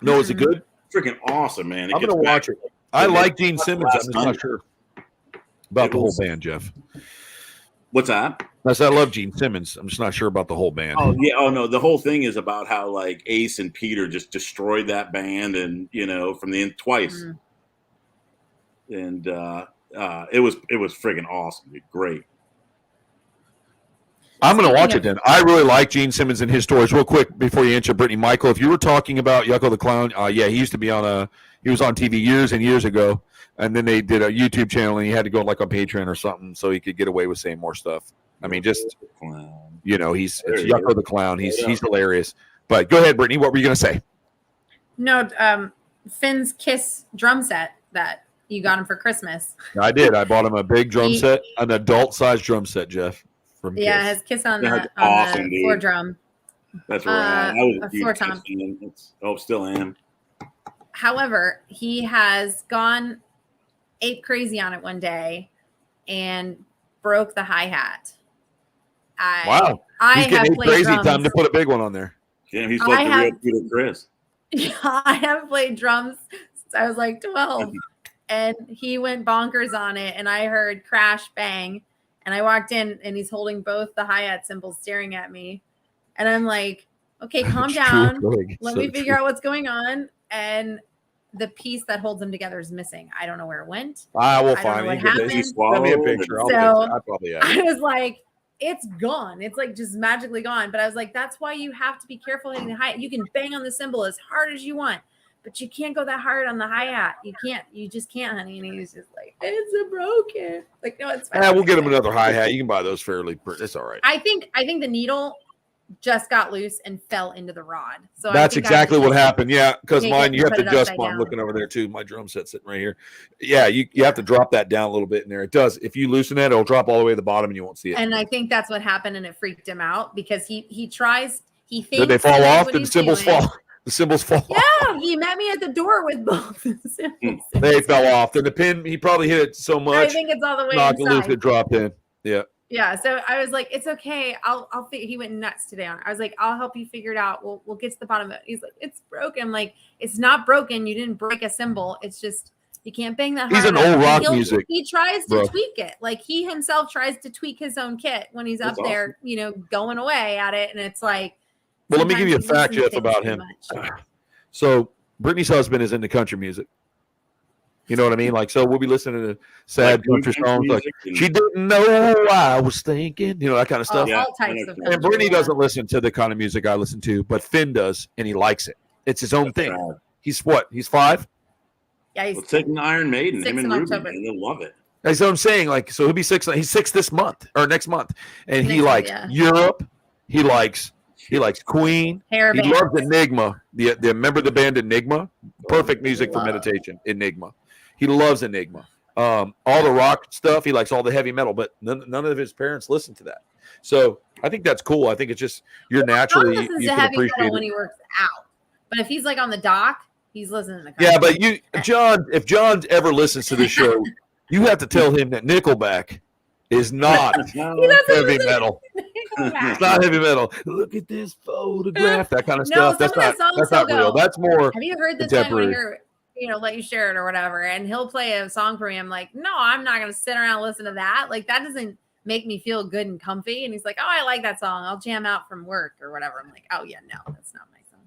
No, is it good? Freaking awesome, man. I'm going to watch it. I like Gene Simmons. I'm just not sure about the whole band, Jeff. What's that? I said I love Gene Simmons. I'm just not sure about the whole band. Oh, yeah. Oh, no. The whole thing is about how, like, Ace and Peter just destroyed that band and, from the end twice. And it was freaking awesome. Dude. Great. I'm going to watch it then. I really like Gene Simmons and his stories. Real quick before you answer, Brittany, Michael, if you were talking about Yucko the Clown, he used to be he was on TV years and years ago, and then they did a YouTube channel, and he had to go like on Patreon or something so he could get away with saying more stuff. I mean, just it's Yucko the Clown. He's hilarious. But go ahead, Brittany. What were you going to say? No, Finn's Kiss drum set that you got him for Christmas. I did. I bought him a big drum set, an adult-sized drum set, Jeff. It has Kiss on the floor drum. That's right. I was floor tom. Still am. However, he has gone ape crazy on it one day and broke the hi-hat. Wow. He's getting crazy drums. Time to put a big one on there. Damn, he's like the real Peter Chris. Yeah, I have played drums since I was like 12. And he went bonkers on it. And I heard crash, bang. And I walked in and he's holding both the hi-hat cymbals staring at me. And I'm like, okay, calm down. Let me figure out what's going on. And the piece that holds them together is missing. I don't know where it went. I will find it. Send me a picture. I was like, it's gone. It's like just magically gone. But I was like, that's why you have to be careful hitting the hi-hat. You can bang on the cymbal as hard as you want, but you can't go that hard on the hi-hat. You can't. You just can't, honey. And he was just like, it's broken. Like, no, it's fine. Yeah, we'll get him another hi-hat. You can buy those fairly. It's all right. I think the needle just got loose and fell into the rod. So that's exactly what happened. Yeah, because mine, you have to adjust. I'm looking over there too. My drum set's sitting right here. Yeah, you have to drop that down a little bit in there. It does. If you loosen it, it'll drop all the way to the bottom and you won't see it. And I think that's what happened, and it freaked him out because he thinks. Did they fall off? Did the cymbals fall? The cymbals fall off. Yeah, he met me at the door with both the cymbals. They fell off. Then the pin, he probably hit it so much. I think it's all the way knocked it loose, it dropped in. Yeah. Yeah, so I was like, it's okay. I'll figure. He went nuts today on it. I was like, I'll help you figure it out. We'll get to the bottom of it. He's like, it's broken. I'm like, it's not broken. You didn't break a cymbal. It's just you can't bang that hard. He's an old rock music. He tries to tweak it. Like he himself tries to tweak his own kit when he's up there, going away at it. And it's like, well, let me give you a fact, Jeff, about him. So Brittany's husband is into country music. You know what I mean? Like, so we'll be listening to sad country songs. Like, she didn't know I was thinking, that kind of stuff. All types of and Brittany doesn't listen to the kind of music I listen to, but Finn does, and he likes it. It's his own thing. He's what? He's 5? Yeah, he's taking Iron Maiden. Him and Ruby, and he'll love it. That's what I'm saying. Like, so he'll be 6. He's 6 this month or next month, and he likes Europe. He likes Queen. He loves Enigma. Remember the band Enigma? Perfect music for meditation. Enigma. He loves Enigma. All the rock stuff. He likes all the heavy metal, but none of his parents listen to that. So I think that's cool. I think it's just you're naturally John listens to heavy metal when he works out. But if he's like on the dock, he's listening to country. Yeah, but if John ever listens to the show, you have to tell him that Nickelback is not heavy metal. It's not heavy metal. Look at this photograph. That kind of stuff. That's not real. That's more. Have you heard this one when you're let you share it or whatever, and he'll play a song for me? I'm like, no, I'm not gonna sit around and listen to that. Like that doesn't make me feel good and comfy. And he's like, oh, I like that song. I'll jam out from work or whatever. I'm like, oh yeah, no, that's not my song.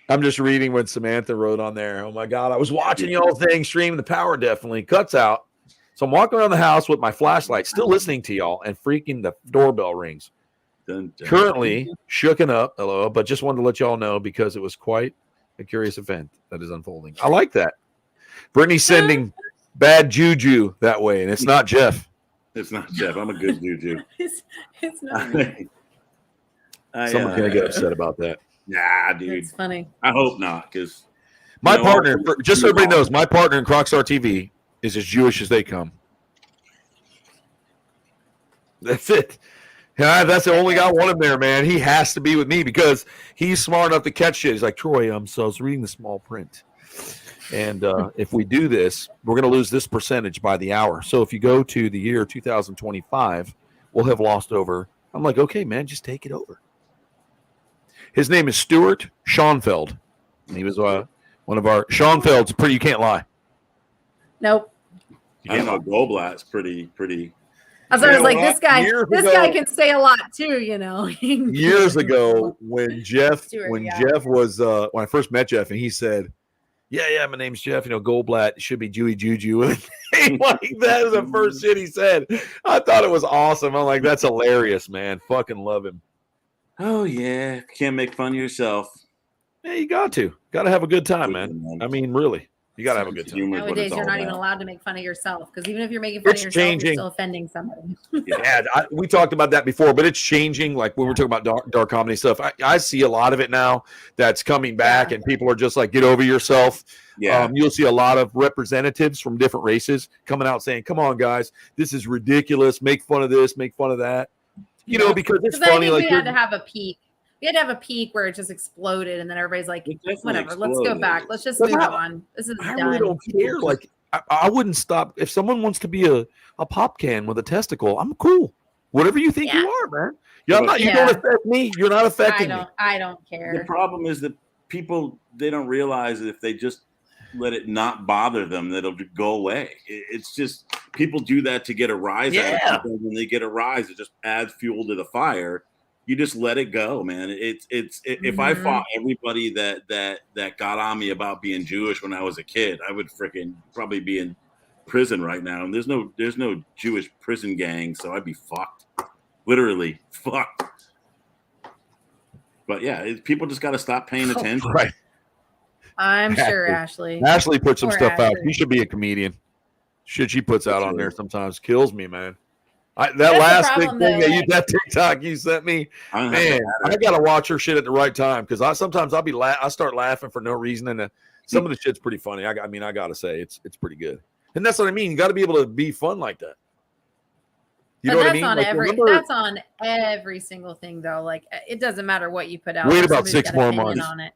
I'm just reading what Samantha wrote on there. Oh my God, I was watching y'all thing stream. The power definitely cuts out. So I'm walking around the house with my flashlight, still listening to y'all, and freaking the doorbell rings. Dun, dun. Currently shooken up, hello, but just wanted to let y'all know because it was quite a curious event that is unfolding. I like that. Brittany's sending bad juju that way, and it's not Jeff. It's not Jeff. I'm a good juju. It's not. Someone's gonna get upset about that. Nah, dude. It's funny. I hope not, because my partner, just so everybody knows, my partner in Crocstar TV is as Jewish as they come. That's it. Yeah, that's the only guy I want him there, man. He has to be with me because he's smart enough to catch shit. He's like, Troy, so I was reading the small print. And if we do this, we're going to lose this percentage by the hour. So if you go to the year 2025, we'll have lost over. I'm like, okay, man, just take it over. His name is Stuart Schoenfeld. He was one of our Schoenfeld's. You can't lie. Nope. I don't know. Goldblatt's pretty. I was like, this guy can say a lot too, Years ago, when Jeff was when I first met Jeff, and he said, "Yeah, my name's Jeff. Goldblatt should be Jewy Juju." Like that is the first shit he said. I thought it was awesome. I'm like, that's hilarious, man. Fucking love him. Oh yeah, can't make fun of yourself. Yeah, you got to have a good time, man. I mean, really. You got to have a good time. Nowadays, you're not even allowed to make fun of yourself because even if you're making fun of yourself, you're still offending somebody. Yeah, we talked about that before, but it's changing. Like when we're talking about dark comedy stuff, I see a lot of it now that's coming back, and people are just like, get over yourself. Yeah, you'll see a lot of representatives from different races coming out saying, "Come on, guys, this is ridiculous. Make fun of this, make fun of that." Because it's funny. We had to have a peak. We had to have a peak where it just exploded, and then everybody's like, whatever, let's go back. Let's just move on. This is done. Really don't care. Like, I wouldn't stop. If someone wants to be a pop can with a testicle, I'm cool. Whatever you think you are, man. You don't affect me. You're not affecting me. I don't care. The problem is that people, they don't realize that if they just let it not bother them, that it'll go away. It's just, people do that to get a rise out of people. When they get a rise, it just adds fuel to the fire. You just let it go, man. If I fought everybody that got on me about being Jewish when I was a kid, I would freaking probably be in prison right now. And there's no Jewish prison gang, so I'd be fucked, literally fucked. But yeah, people just got to stop paying attention. Right. I'm sure Ashley. Ashley puts some stuff out. She should be a comedian. Shit she puts out on there sometimes kills me, man. That last big thing that TikTok you sent me, man, I gotta watch her shit at the right time because sometimes I start laughing for no reason, and some of the shit's pretty funny. I gotta say it's pretty good, and that's what I mean. You got to be able to be fun like that. You know what I mean? That's on every single thing though. Like it doesn't matter what you put out. Wait about 6 more months on it.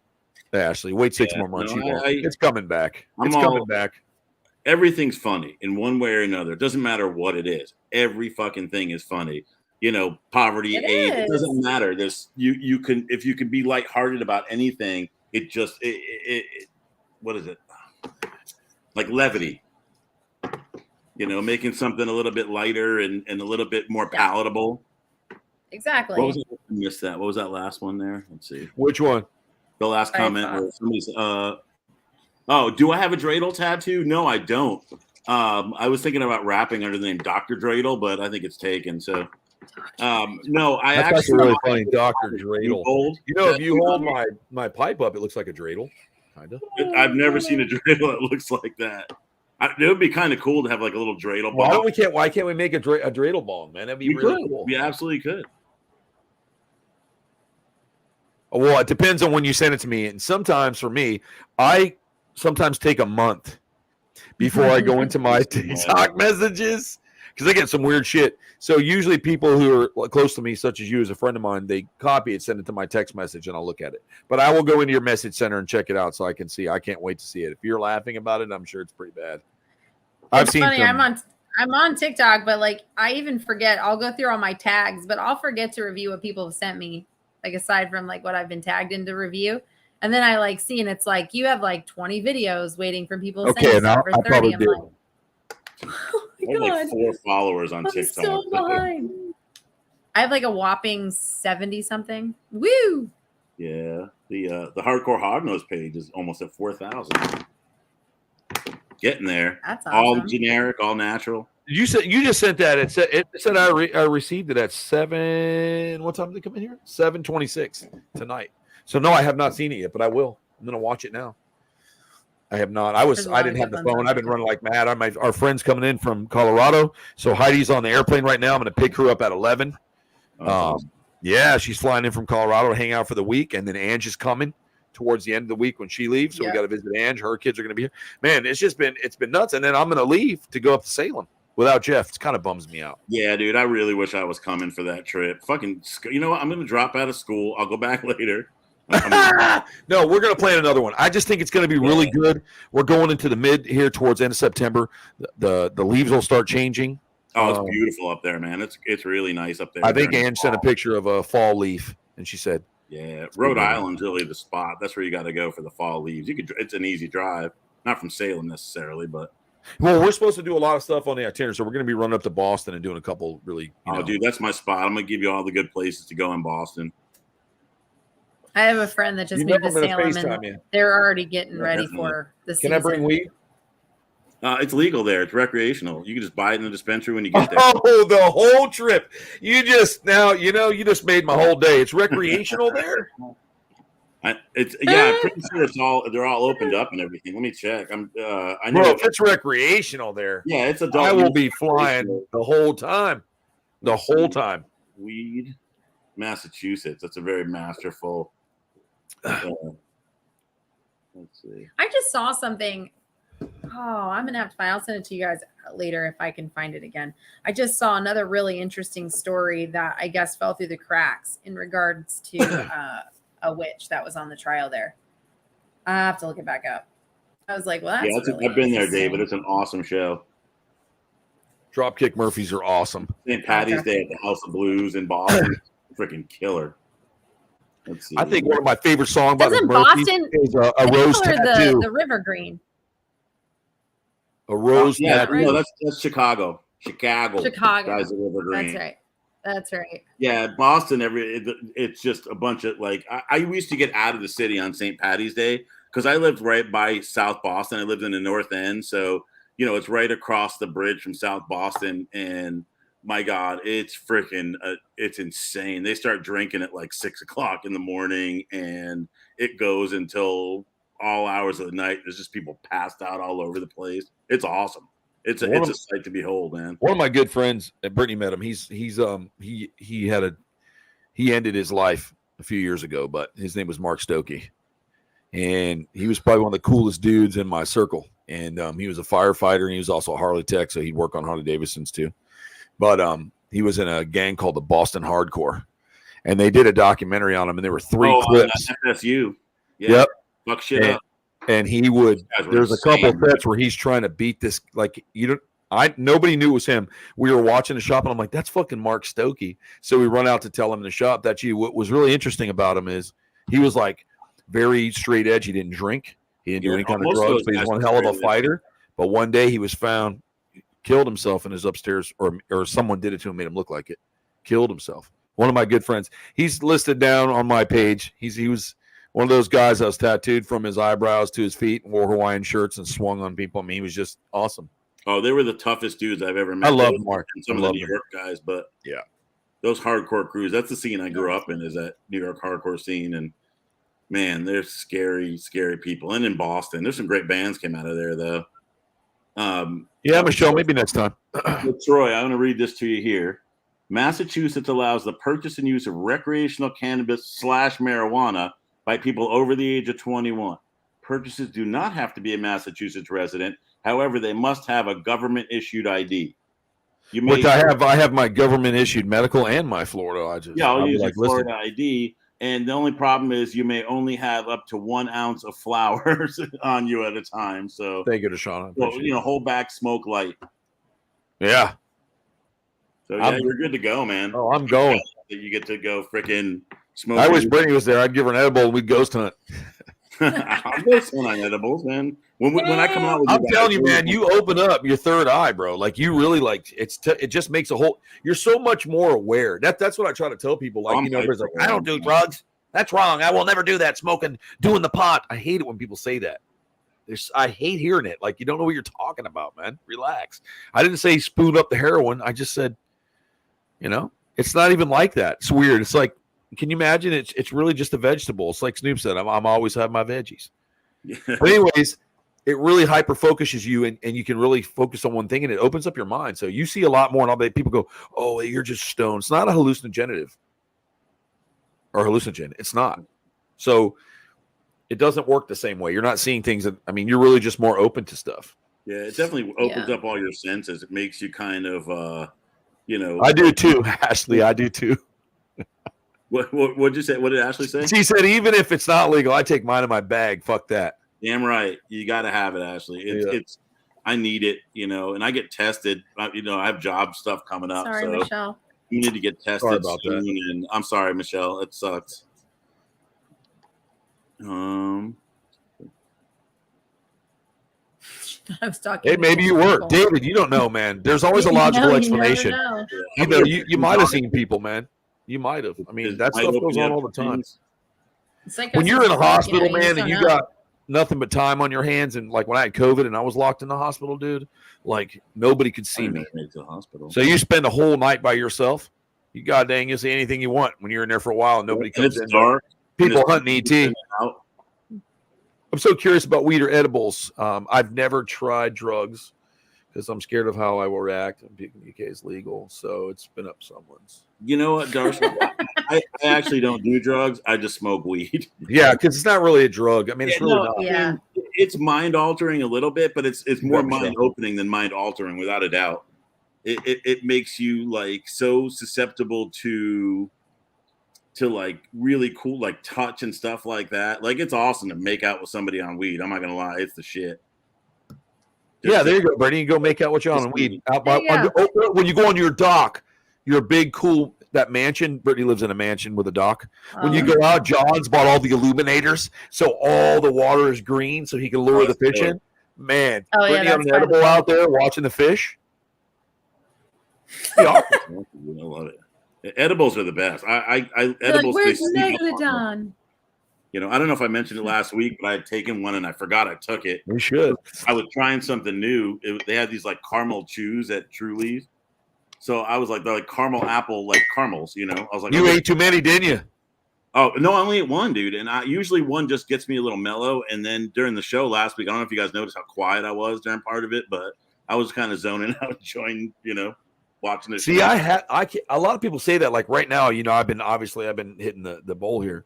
Ashley, wait 6 more months. It's coming back. Coming back. Everything's funny in one way or another. It doesn't matter what it is. Every fucking thing is funny. Poverty, AIDS, it doesn't matter. You can if you can be lighthearted about anything, it just what is it? Like levity. Making something a little bit lighter and a little bit more palatable. Exactly. What was it? I missed that. What was that last one there? Let's see. Which one? The last comment where somebody's oh, do I have a dreidel tattoo? No, I don't. I was thinking about rapping under the name Dr. Dreidel, but I think it's taken. So, no, That's actually really funny, Dr. Dreidel. If you hold my pipe up, it looks like a dreidel, kind of. I've never seen a dreidel that looks like that. It would be kind of cool to have like a little dreidel bong. Why can't we make a dreidel bong, man? That'd be really cool. We absolutely could. Well, it depends on when you send it to me, and sometimes for me, I sometimes take a month before I go into my TikTok messages because I get some weird shit. So usually people who are close to me, such as you as a friend of mine, they copy it, send it to my text message, and I'll look at it. But I will go into your message center and check it out so I can see. I can't wait to see it. If you're laughing about it, I'm sure it's pretty bad. It's funny. I'm on TikTok, but I even forget. I'll go through all my tags, but I'll forget to review what people have sent me, aside from what I've been tagged in to review. And then I see, and it's you have 20 videos waiting for people to send now for 30. I'm do. Oh I have 4 followers on TikTok. So behind. I have a whopping 70 something. Woo! Yeah, the Hardcore Hognose page is almost at 4,000. Getting there. That's awesome. All generic, all natural. You just sent that. It said I received it at 7. What time did it come in here? 7:26 tonight. So no, I have not seen it yet, but I will. I'm gonna watch it now. I have not. I didn't have the phone. I've been running like mad. Our friend's coming in from Colorado, so Heidi's on the airplane right now. I'm gonna pick her up at 11. Awesome. Yeah, she's flying in from Colorado to hang out for the week, and then Ange is coming towards the end of the week when she leaves. So we got to visit Ange. Her kids are gonna be here. Man, it's been nuts. And then I'm gonna leave to go up to Salem without Jeff. It kind of bums me out. Yeah, dude. I really wish I was coming for that trip. Fucking, you know what? I'm gonna drop out of school. I'll go back later. No, we're going to plan another one. I just think it's going to be really good. We're going into the mid here towards end of September. The leaves will start changing. Oh, it's beautiful up there, man. It's really nice up there. I think Ange sent a picture of a fall leaf, and she said, "Yeah, Rhode Island's really the spot. That's where you got to go for the fall leaves. It's an easy drive, not from Salem necessarily, but." Well, we're supposed to do a lot of stuff on the itinerary, so we're going to be running up to Boston and doing a couple really. Dude, that's my spot. I'm going to give you all the good places to go in Boston. I have a friend that just moved to Salem, and they're already getting ready for the season. Can I bring weed? It's legal there. It's recreational. You can just buy it in the dispensary when you get there. Oh, the whole trip. You just made my whole day. It's recreational there. I'm pretty sure they're all opened up and everything. Let me check. I know if it's recreational there. Yeah, it's adult. I will be flying the whole time. The whole time. Weed, Massachusetts. That's a very masterful. Let's see. I just saw something. Oh, I'm gonna have to find. I'll send it to you guys later if I can find it again. I just saw another really interesting story that I guess fell through the cracks in regards to a witch that was on the trial there. I have to look it back up. I was like, well, that's really I've been there, David. It's an awesome show. Dropkick Murphys are awesome. St. Patty's Day at the House of Blues in Boston. Freaking killer. Let's see. I think one of my favorite songs by Boston is a rose tattoo. The River Green. A rose tattoo. No, that's Chicago. Chicago. Guys, the River Green. That's right. Yeah, Boston. It's just a bunch of I used to get out of the city on St. Patty's Day because I lived right by South Boston. I lived in the North End, so it's right across the bridge from South Boston, and my God, it's freaking, it's insane. They start drinking at 6 o'clock in the morning, and it goes until all hours of the night. There's just people passed out all over the place. It's awesome. It's a sight to behold, man. One of my good friends, Brittany met him. He ended his life a few years ago, but his name was Mark Stokey, and he was probably one of the coolest dudes in my circle. And he was a firefighter, and he was also a Harley tech, so he'd work on Harley Davidsons too. But he was in a gang called the Boston Hardcore, and they did a documentary on him, and there were 3 clips. FSU. Yeah. Yep. Fuck shit up. And he would. There's a couple of clips where he's trying to beat this. Like nobody knew it was him. We were watching the shop, and I'm like, "That's fucking Mark Stokey." So we run out to tell him in the shop that what was really interesting about him is he was like very straight edge. He didn't drink. He didn't do any kind of drugs. But he's one hell of a fighter. But one day he was found, killed himself in his upstairs, or someone did it to him, made him look like it. Killed himself. One of my good friends. He's listed down on my page. He was one of those guys that was tattooed from his eyebrows to his feet and wore Hawaiian shirts and swung on people. I mean, he was just awesome. Oh, they were the toughest dudes I've ever met. I love Mark. And some of the New York guys, but yeah, those hardcore crews, that's the scene I grew up in, is that New York hardcore scene. And man, they're scary, scary people. And in Boston, there's some great bands came out of there, though. Yeah, Michelle, maybe next time. Troy, I want to read this to you here. Massachusetts allows the purchase and use of recreational cannabis / marijuana by people over the age of 21. Purchases do not have to be a Massachusetts resident. However, they must have a government-issued ID. Which I have my government-issued medical and my Florida. I'll use your Florida ID. And the only problem is you may only have up to 1 ounce of flowers on you at a time. So thank you to Sean. Hold back, smoke light. Yeah. So you're good to go, man. Oh, I'm going. You get to go freaking smoke. I wish Brittany was there. I'd give her an edible and we'd ghost hunt. I'll ghost hunt on edibles, man. When I come out with I'm telling you, man, you open up your third eye, bro. Like you really it just makes a whole. You're so much more aware. That's what I try to tell people. Like everybody's like, I don't do drugs. That's wrong. I will never do that. Smoking, doing the pot. I hate it when people say that. I hate hearing it. Like you don't know what you're talking about, man. Relax. I didn't say spoon up the heroin. I just said, it's not even like that. It's weird. It's like, can you imagine? It's really just a vegetable. It's like Snoop said. I'm always having my veggies. Yeah. But anyways, it really hyper focuses you, and you can really focus on one thing, and it opens up your mind. So you see a lot more, and all that people go, "Oh, you're just stoned." It's not a hallucinogen. It's not. So it doesn't work the same way. You're not seeing things you're really just more open to stuff. Yeah, it definitely opens up all your senses. It makes you kind of, I do too, Ashley. I do too. What'd you say? What did Ashley say? She said, even if it's not legal, I take mine in my bag. Fuck that. Damn right. You got to have it, Ashley. It's I need it, and I get tested. I have job stuff coming up. Sorry, so Michelle. You need to get tested sorry about soon. That. And I'm sorry, Michelle. It sucks. I was talking. Hey, maybe you were. David, you don't know, man. There's always a logical explanation. You might have seen people, man. You might have. That stuff goes on all the time. It's like when you're in a hospital, man, and you got nothing but time on your hands, and like when I had COVID and I was locked in the hospital, dude, like nobody could see me. To the hospital. So you spend a whole night by yourself. You goddamn, you see anything you want when you're in there for a while and nobody comes in. Dark. People hunting ET. I'm so curious about weed or edibles. I've never tried drugs because I'm scared of how I will react. UK is legal, so it's been up someone's. You know what, Darcy? I actually don't do drugs. I just smoke weed. Yeah, because it's not really a drug. It's really not. Yeah. It's mind altering a little bit, but it's more mind opening than mind altering, without a doubt. It makes you like so susceptible to like really cool like touch and stuff like that. Like it's awesome to make out with somebody on weed. I'm not gonna lie, it's the shit. Yeah, there you go, Bernie. You go make out with you on weed. When you go on your dock, your big cool that mansion. Brittany lives in a mansion with a dock. When you go out, John's bought all the illuminators, so all the water is green, so he can lure the fish in. Man, Brittany on an edible out there watching the fish. I love it. Edibles are the best. Edibles. Where's Megalodon? I don't know if I mentioned it last week, but I had taken one and I forgot I took it. We should. I was trying something new. They had these like caramel chews at Truly's. So I was like, they're like caramel apple, like caramels, I was like, you ate too many, didn't you? Oh, no, I only ate one, dude. And usually one just gets me a little mellow. And then during the show last week, I don't know if you guys noticed how quiet I was during part of it, but I was kind of zoning out, enjoying, watching this. See, a lot of people say that, like right now, I've been hitting the bowl here.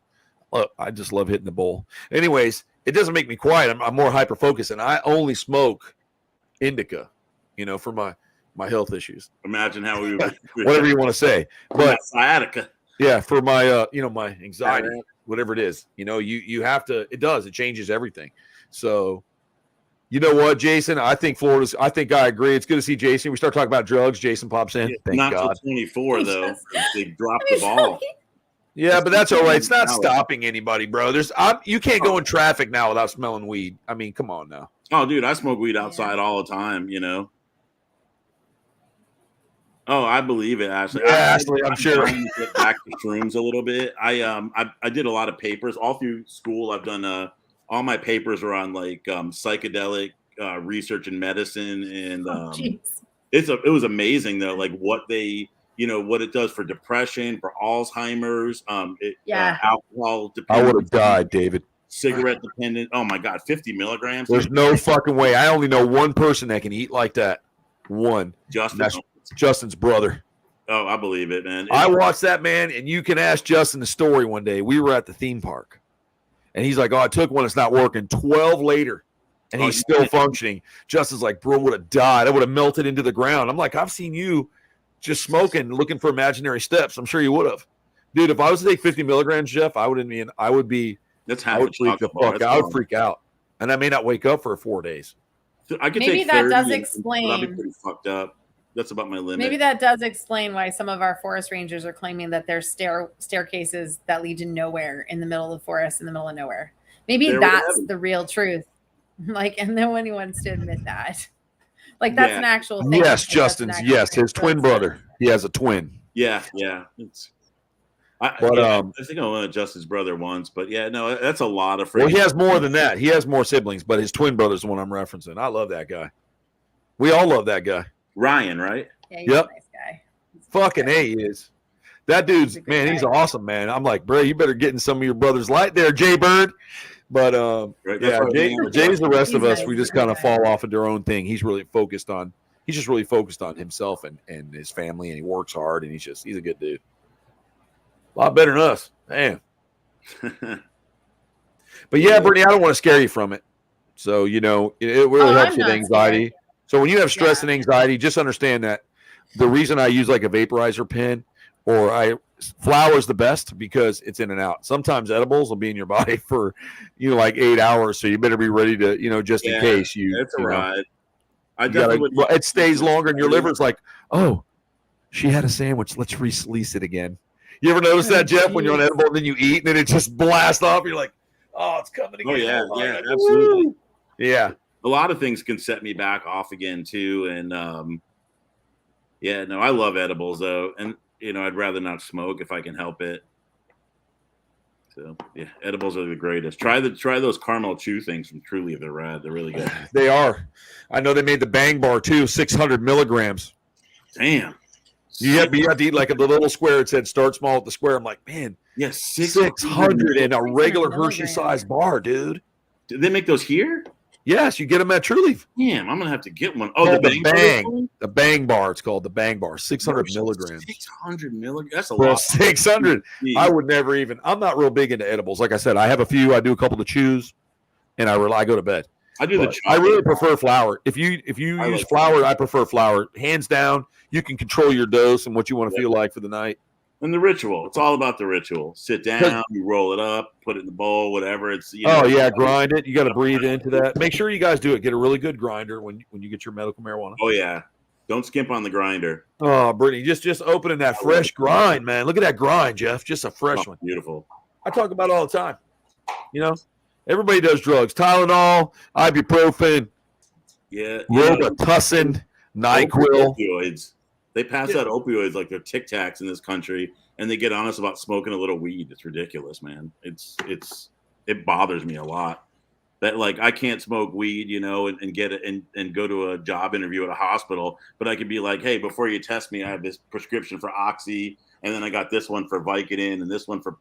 I just love hitting the bowl. Anyways, it doesn't make me quiet. I'm more hyper focused, and I only smoke indica, for my health issues. Imagine how we whatever you want to say, but sciatica. Yeah, for my my anxiety, whatever it is, you have to. It changes everything. So, you know what, Jason? I think I agree. It's good to see Jason. We start talking about drugs. Jason pops in. Thank not God. till 24 though. They dropped the ball. Yeah, but that's all right. It's not stopping anybody, bro. You can't go in traffic now without smelling weed. I mean, come on now. Oh, dude, I smoke weed outside all the time. Oh, I believe it, Ashley. Yeah, Ashley, I'm sure. Trying to get back to shrooms a little bit. I did a lot of papers all through school. I've done all my papers are on like psychedelic research in medicine, and it was amazing though, like what they what it does for depression, for Alzheimer's, alcohol dependence. I would have died, David. Cigarette dependent. Oh my God, 50 milligrams. There's no fucking way. I only know one person that can eat like that. One. Justin's brother. Oh, I believe it, man. I watched that, man, and you can ask Justin the story one day. We were at the theme park, and he's like, "Oh, I took one. It's not working." 12 later, and he's still functioning. Justin's like, "Bro, would have died. I would have melted into the ground." I'm like, "I've seen you just smoking, looking for imaginary steps. I'm sure you would have, dude. If I was to take 50 milligrams, Jeff, I would be. That's I would freak the fuck. I would freak out, and I may not wake up for 4 days. I could maybe take that does explain. I'd be pretty fucked up. That's about my limit. Maybe that does explain why some of our forest rangers are claiming that there's staircases that lead to nowhere in the middle of the forest, in the middle of nowhere. Maybe that's the real truth. And no one wants to admit that. Like that's an actual thing. Yes, Justin's. Yes, his twin brother. He has a twin. Yeah. I think I went with Justin's brother once, but that's a lot of. Well, he has more than that. He has more siblings, but his twin brother's the one I'm referencing. I love that guy. We all love that guy. Ryan, right? Yeah, he's a nice guy. Fucking A, he is. That dude's, man, he's awesome, man. I'm like, bro, you better get in some of your brother's light there, Jay Bird. But Jay's the rest of us. We just kind of fall off into our own thing. He's really focused on himself and his family, and he works hard, and he's a good dude. A lot better than us. Damn. But yeah, Brittany, I don't want to scare you from it. So, it really helps with anxiety. Scared. So when you have stress and anxiety, just understand that the reason I use like a vaporizer pen flour is the best because it's in and out. Sometimes edibles will be in your body for, like 8 hours. So you better be ready to, just in case It's a ride. It stays longer and your liver's like, oh, she had a sandwich. Let's release it again. You ever notice that, Jeff, when you're on edible and then you eat and then it just blasts off? You're like, oh, it's coming again. Oh, yeah, absolutely. Woo! Yeah. A lot of things can set me back off again, too. And, I love edibles, though. And, I'd rather not smoke if I can help it. So, yeah, edibles are the greatest. Try those caramel chew things from Truly. They're rad. They're really good. They are. I know they made the Bang Bar, too, 600 milligrams. Damn. You have to eat like a little square. It said start small at the square. I'm like, man, 600 in a regular Hershey-sized bar, dude. Did they make those here? Yes, you get them at Truly. Damn, I'm gonna have to get one. Oh, the Bang Bar. It's called the Bang Bar. 600 milligrams. 600 milligrams. That's a lot. 600. I would never even. I'm not real big into edibles. Like I said, I have a few. I do a couple of chews, and I go to bed. I do I really prefer flour. If you use flour, I prefer flour. Hands down, you can control your dose and what you want to feel like for the night. And the ritual. It's all about the ritual. Sit down, you roll it up, put it in the bowl, whatever. It's grind it. You got to breathe into that. Make sure you guys do it. Get a really good grinder when you get your medical marijuana. Oh yeah, don't skimp on the grinder. Oh, Brittany, just opening that fresh grind, man. Look at that grind, Jeff. Just a fresh one. Beautiful. I talk about it all the time. Everybody does drugs. Tylenol, ibuprofen, Robitussin, NyQuil. Opioids. They pass out opioids like they're Tic Tacs in this country, and they get on us about smoking a little weed. It's ridiculous, man. It bothers me a lot that like I can't smoke weed, and get it and go to a job interview at a hospital, but I could be like, hey, before you test me, I have this prescription for Oxy, and then I got this one for Vicodin and this one for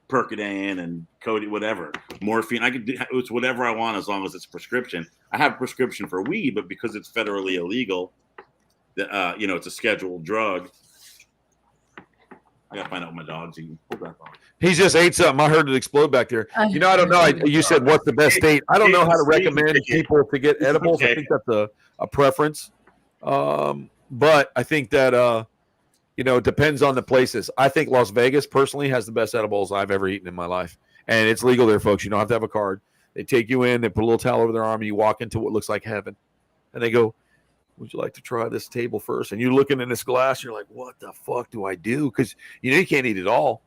Percodan and Cody, whatever, morphine. I could do it's whatever I want as long as it's a prescription. I have a prescription for weed, but because it's federally illegal, it's a scheduled drug. I gotta find out what my dog's eating. He just ate something. I heard it explode back there. I don't know. You said what's the best state? I don't know how to recommend people to get edibles. I think that's a preference. But I think that it depends on the places. I think Las Vegas personally has the best edibles I've ever eaten in my life. And it's legal there, folks. You don't have to have a card. They take you in, they put a little towel over their arm, and you walk into what looks like heaven. And they go, would you like to try this table first? And you're looking in this glass, you're like, what the fuck do I do? Because you can't eat it all.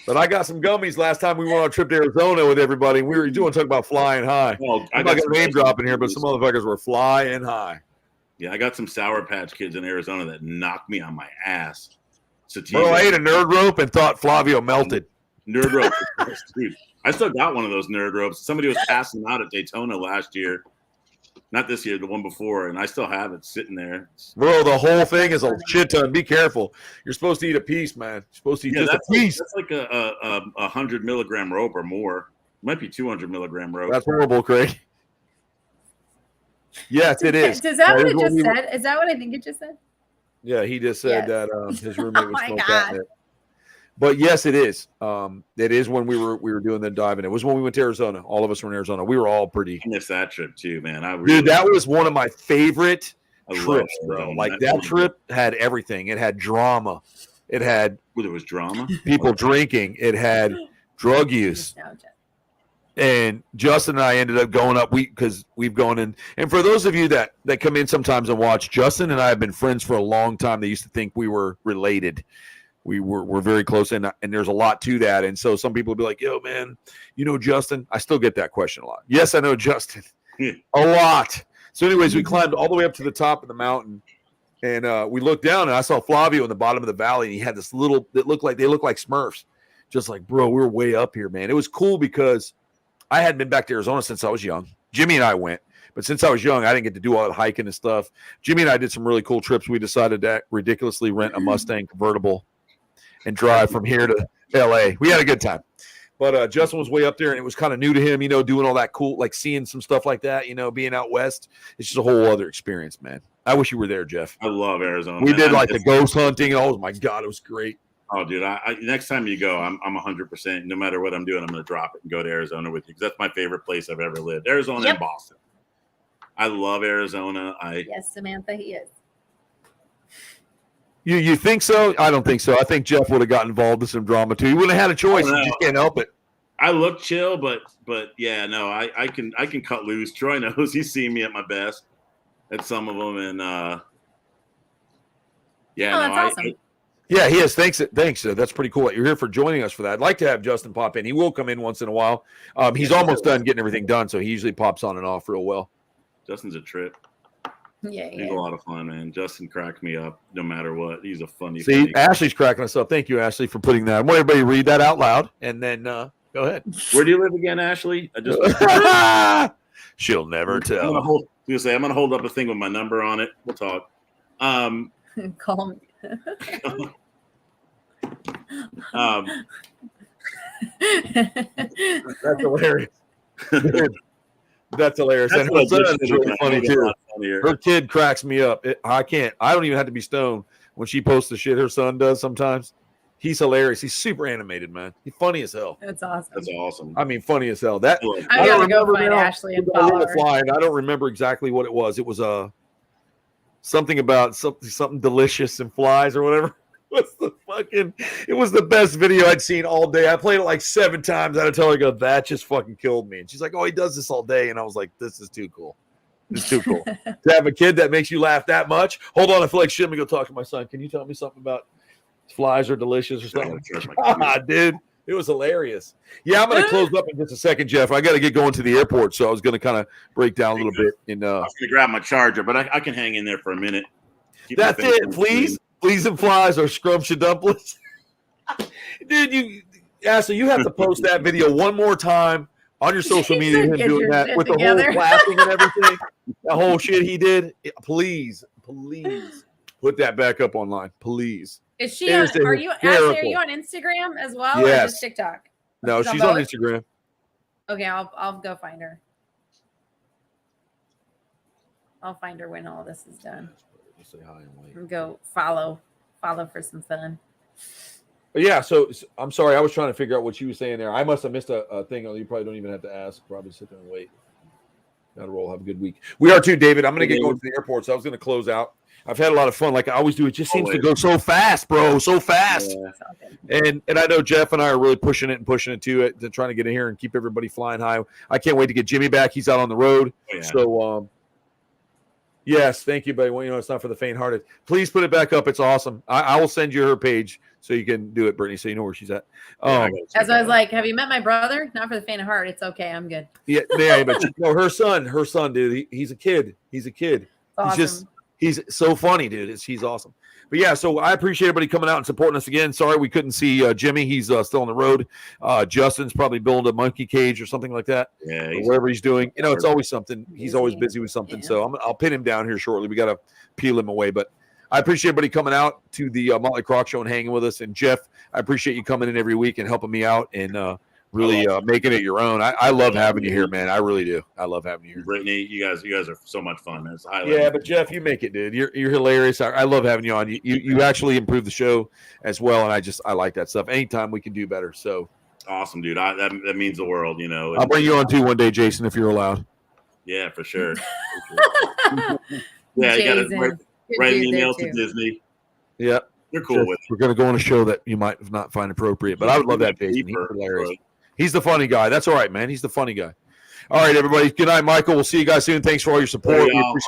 But I got some gummies last time we went on a trip to Arizona with everybody. We were talking about flying high. Well, I'm not going to name drop in here, but some motherfuckers were flying high. Yeah, I got some Sour Patch Kids in Arizona that knocked me on my ass. Bro, I ate a nerd rope and thought Flavio melted. Nerd rope. Dude, I still got one of those nerd ropes. Somebody was passing out at Daytona last year. Not this year, the one before, and I still have it sitting there. Bro, the whole thing is a shit ton. Be careful. You're supposed to eat a piece, man. You're supposed to eat just a piece. That's like a 100 milligram rope or more. It might be 200 milligram rope. That's horrible, Craig. Yes, it is. Is that what it just said? Is that what I think it just said? Yeah, he just said that his roommate was smoking catnip. But yes, it is. It is when we were doing the diving. It was when we went to Arizona. All of us were in Arizona. We were all pretty. I missed that trip too, man. Dude, that was one of my favorite trips, bro. Like that trip had everything. It had drama. It had. There was drama. People drinking. It had drug use. And Justin and I ended up going up because we've gone in. And for those of you that come in sometimes and watch, Justin and I have been friends for a long time. They used to think we were related. We're very close, and there's a lot to that. And so some people will be like, yo, man, Justin? I still get that question a lot. Yes, I know Justin. A lot. So anyways, we climbed all the way up to the top of the mountain, and we looked down, and I saw Flavio in the bottom of the valley, and he had this little – they looked like Smurfs. Just like, bro, we're way up here, man. It was cool because I hadn't been back to Arizona since I was young. Jimmy and I went. But since I was young, I didn't get to do all that hiking and stuff. Jimmy and I did some really cool trips. We decided to ridiculously rent a Mustang convertible and drive from here to LA. We had a good time. But Justin was way up there, and it was kind of new to him, doing all that cool, like seeing some stuff like that, being out west. It's just a whole other experience, man. I wish you were there, Jeff. I love Arizona. We did like the ghost hunting. Oh, my God, it was great. Oh, dude, I next time you go, I'm 100%. No matter what I'm doing, I'm going to drop it and go to Arizona with you because that's my favorite place I've ever lived. Arizona and Boston. I love Arizona. Yes, Samantha, he is. You think so? I don't think so. I think Jeff would have gotten involved in some drama too. He wouldn't have had a choice. You just can't help it. I look chill, but yeah, no, I can cut loose. Troy knows. He's seen me at my best at some of them, and awesome. Yeah, he is. Thanks. That's pretty cool that you're here for joining us for that. I'd like to have Justin pop in. He will come in once in a while. He's almost done getting everything done, so he usually pops on and off real well. Justin's a trip. Yeah, he's a lot of fun, man. Justin cracks me up no matter what. He's a funny. Ashley's cracking us up. Thank you, Ashley, for putting that. I want everybody to read that out loud, and then go ahead. Where do you live again, Ashley? She'll never tell. I'm gonna hold up a thing with my number on it. We'll talk. Call me. That's hilarious. That's hilarious. And her son is really funny too. Her kid cracks me up. I don't even have to be stoned when she posts the shit her son does sometimes. He's hilarious. He's super animated, man. He's funny as hell. That's awesome. That's awesome. I mean, funny as hell. I gotta go find Ashley and follow her. I don't remember exactly what it was. It was something about something delicious and flies or whatever. It was the best video I'd seen all day. I played it like 7 times. I had to tell her, that just fucking killed me. And she's like, oh, he does this all day. And I was like, this is too cool. It's too cool. To have a kid that makes you laugh that much. Hold on, I feel like shit. Let me go talk to my son. Can you tell me something about flies are delicious or something? Dude, it was hilarious. Yeah, I'm going to close up in just a second, Jeff. I got to get going to the airport. So I was going to kind of break down a little bit. I was going to grab my charger, but I can hang in there for a minute. That's it, please. Fleas and flies or scrumptious dumplings. Dude, Ashley, you have to post that video one more time on your social media. Him doing that with the whole clapping and everything. The whole shit he did. Please put that back up online. Please. Is she? Are you? Ashley, are you on Instagram as well, or just TikTok? No, she's on Instagram. Okay, I'll go find her. I'll find her when all this is done. Say hi and wait. And go follow for some fun. But yeah, so I'm sorry. I was trying to figure out what you were saying there. I must have missed a thing. You probably don't even have to ask. Probably sit there and wait. Got to roll. Have a good week. We are too, David. I'm going to get going to the airport, so I was going to close out. I've had a lot of fun, like I always do. It just seems to go so fast, bro, so fast. Yeah. And I know Jeff and I are really pushing it to trying to get in here and keep everybody flying high. I can't wait to get Jimmy back. He's out on the road. Yeah. So, yes, thank you, buddy. Well, it's not for the faint-hearted. Please put it back up. It's awesome. I will send you her page so you can do it, Brittany, so you know where she's at. As I was like, have you met my brother? Not for the faint of heart. It's okay. I'm good. Yeah, but her son, dude, he's a kid. He's a kid. Awesome. He's so funny, dude. He's awesome. But yeah, so I appreciate everybody coming out and supporting us again. Sorry we couldn't see Jimmy. He's still on the road. Justin's probably building a monkey cage or something like that. Yeah, or whatever he's doing. It's always something. He's always busy with something. Yeah. So I'll pin him down here shortly. We got to peel him away. But I appreciate everybody coming out to the Mōtley Croc Show and hanging with us. And Jeff, I appreciate you coming in every week and helping me out and really making it your own. I love having you here, man. I really do. I love having you here. Brittany, you guys are so much fun. It's but Jeff, you make it, dude. You're hilarious. I love having you on. You actually improve the show as well, and I like that stuff. Anytime we can do better. So awesome, dude. That means the world, I'll bring you on too one day, Jason, if you're allowed. Yeah, for sure. Yeah, you got to write an email to Disney. Yeah. You're cool with it. We're going to go on a show that you might not find appropriate, but I would love that, Jason. He's hilarious. He's the funny guy. That's all right, man. He's the funny guy. All right, everybody. Good night, Michael. We'll see you guys soon. Thanks for all your support. We appreciate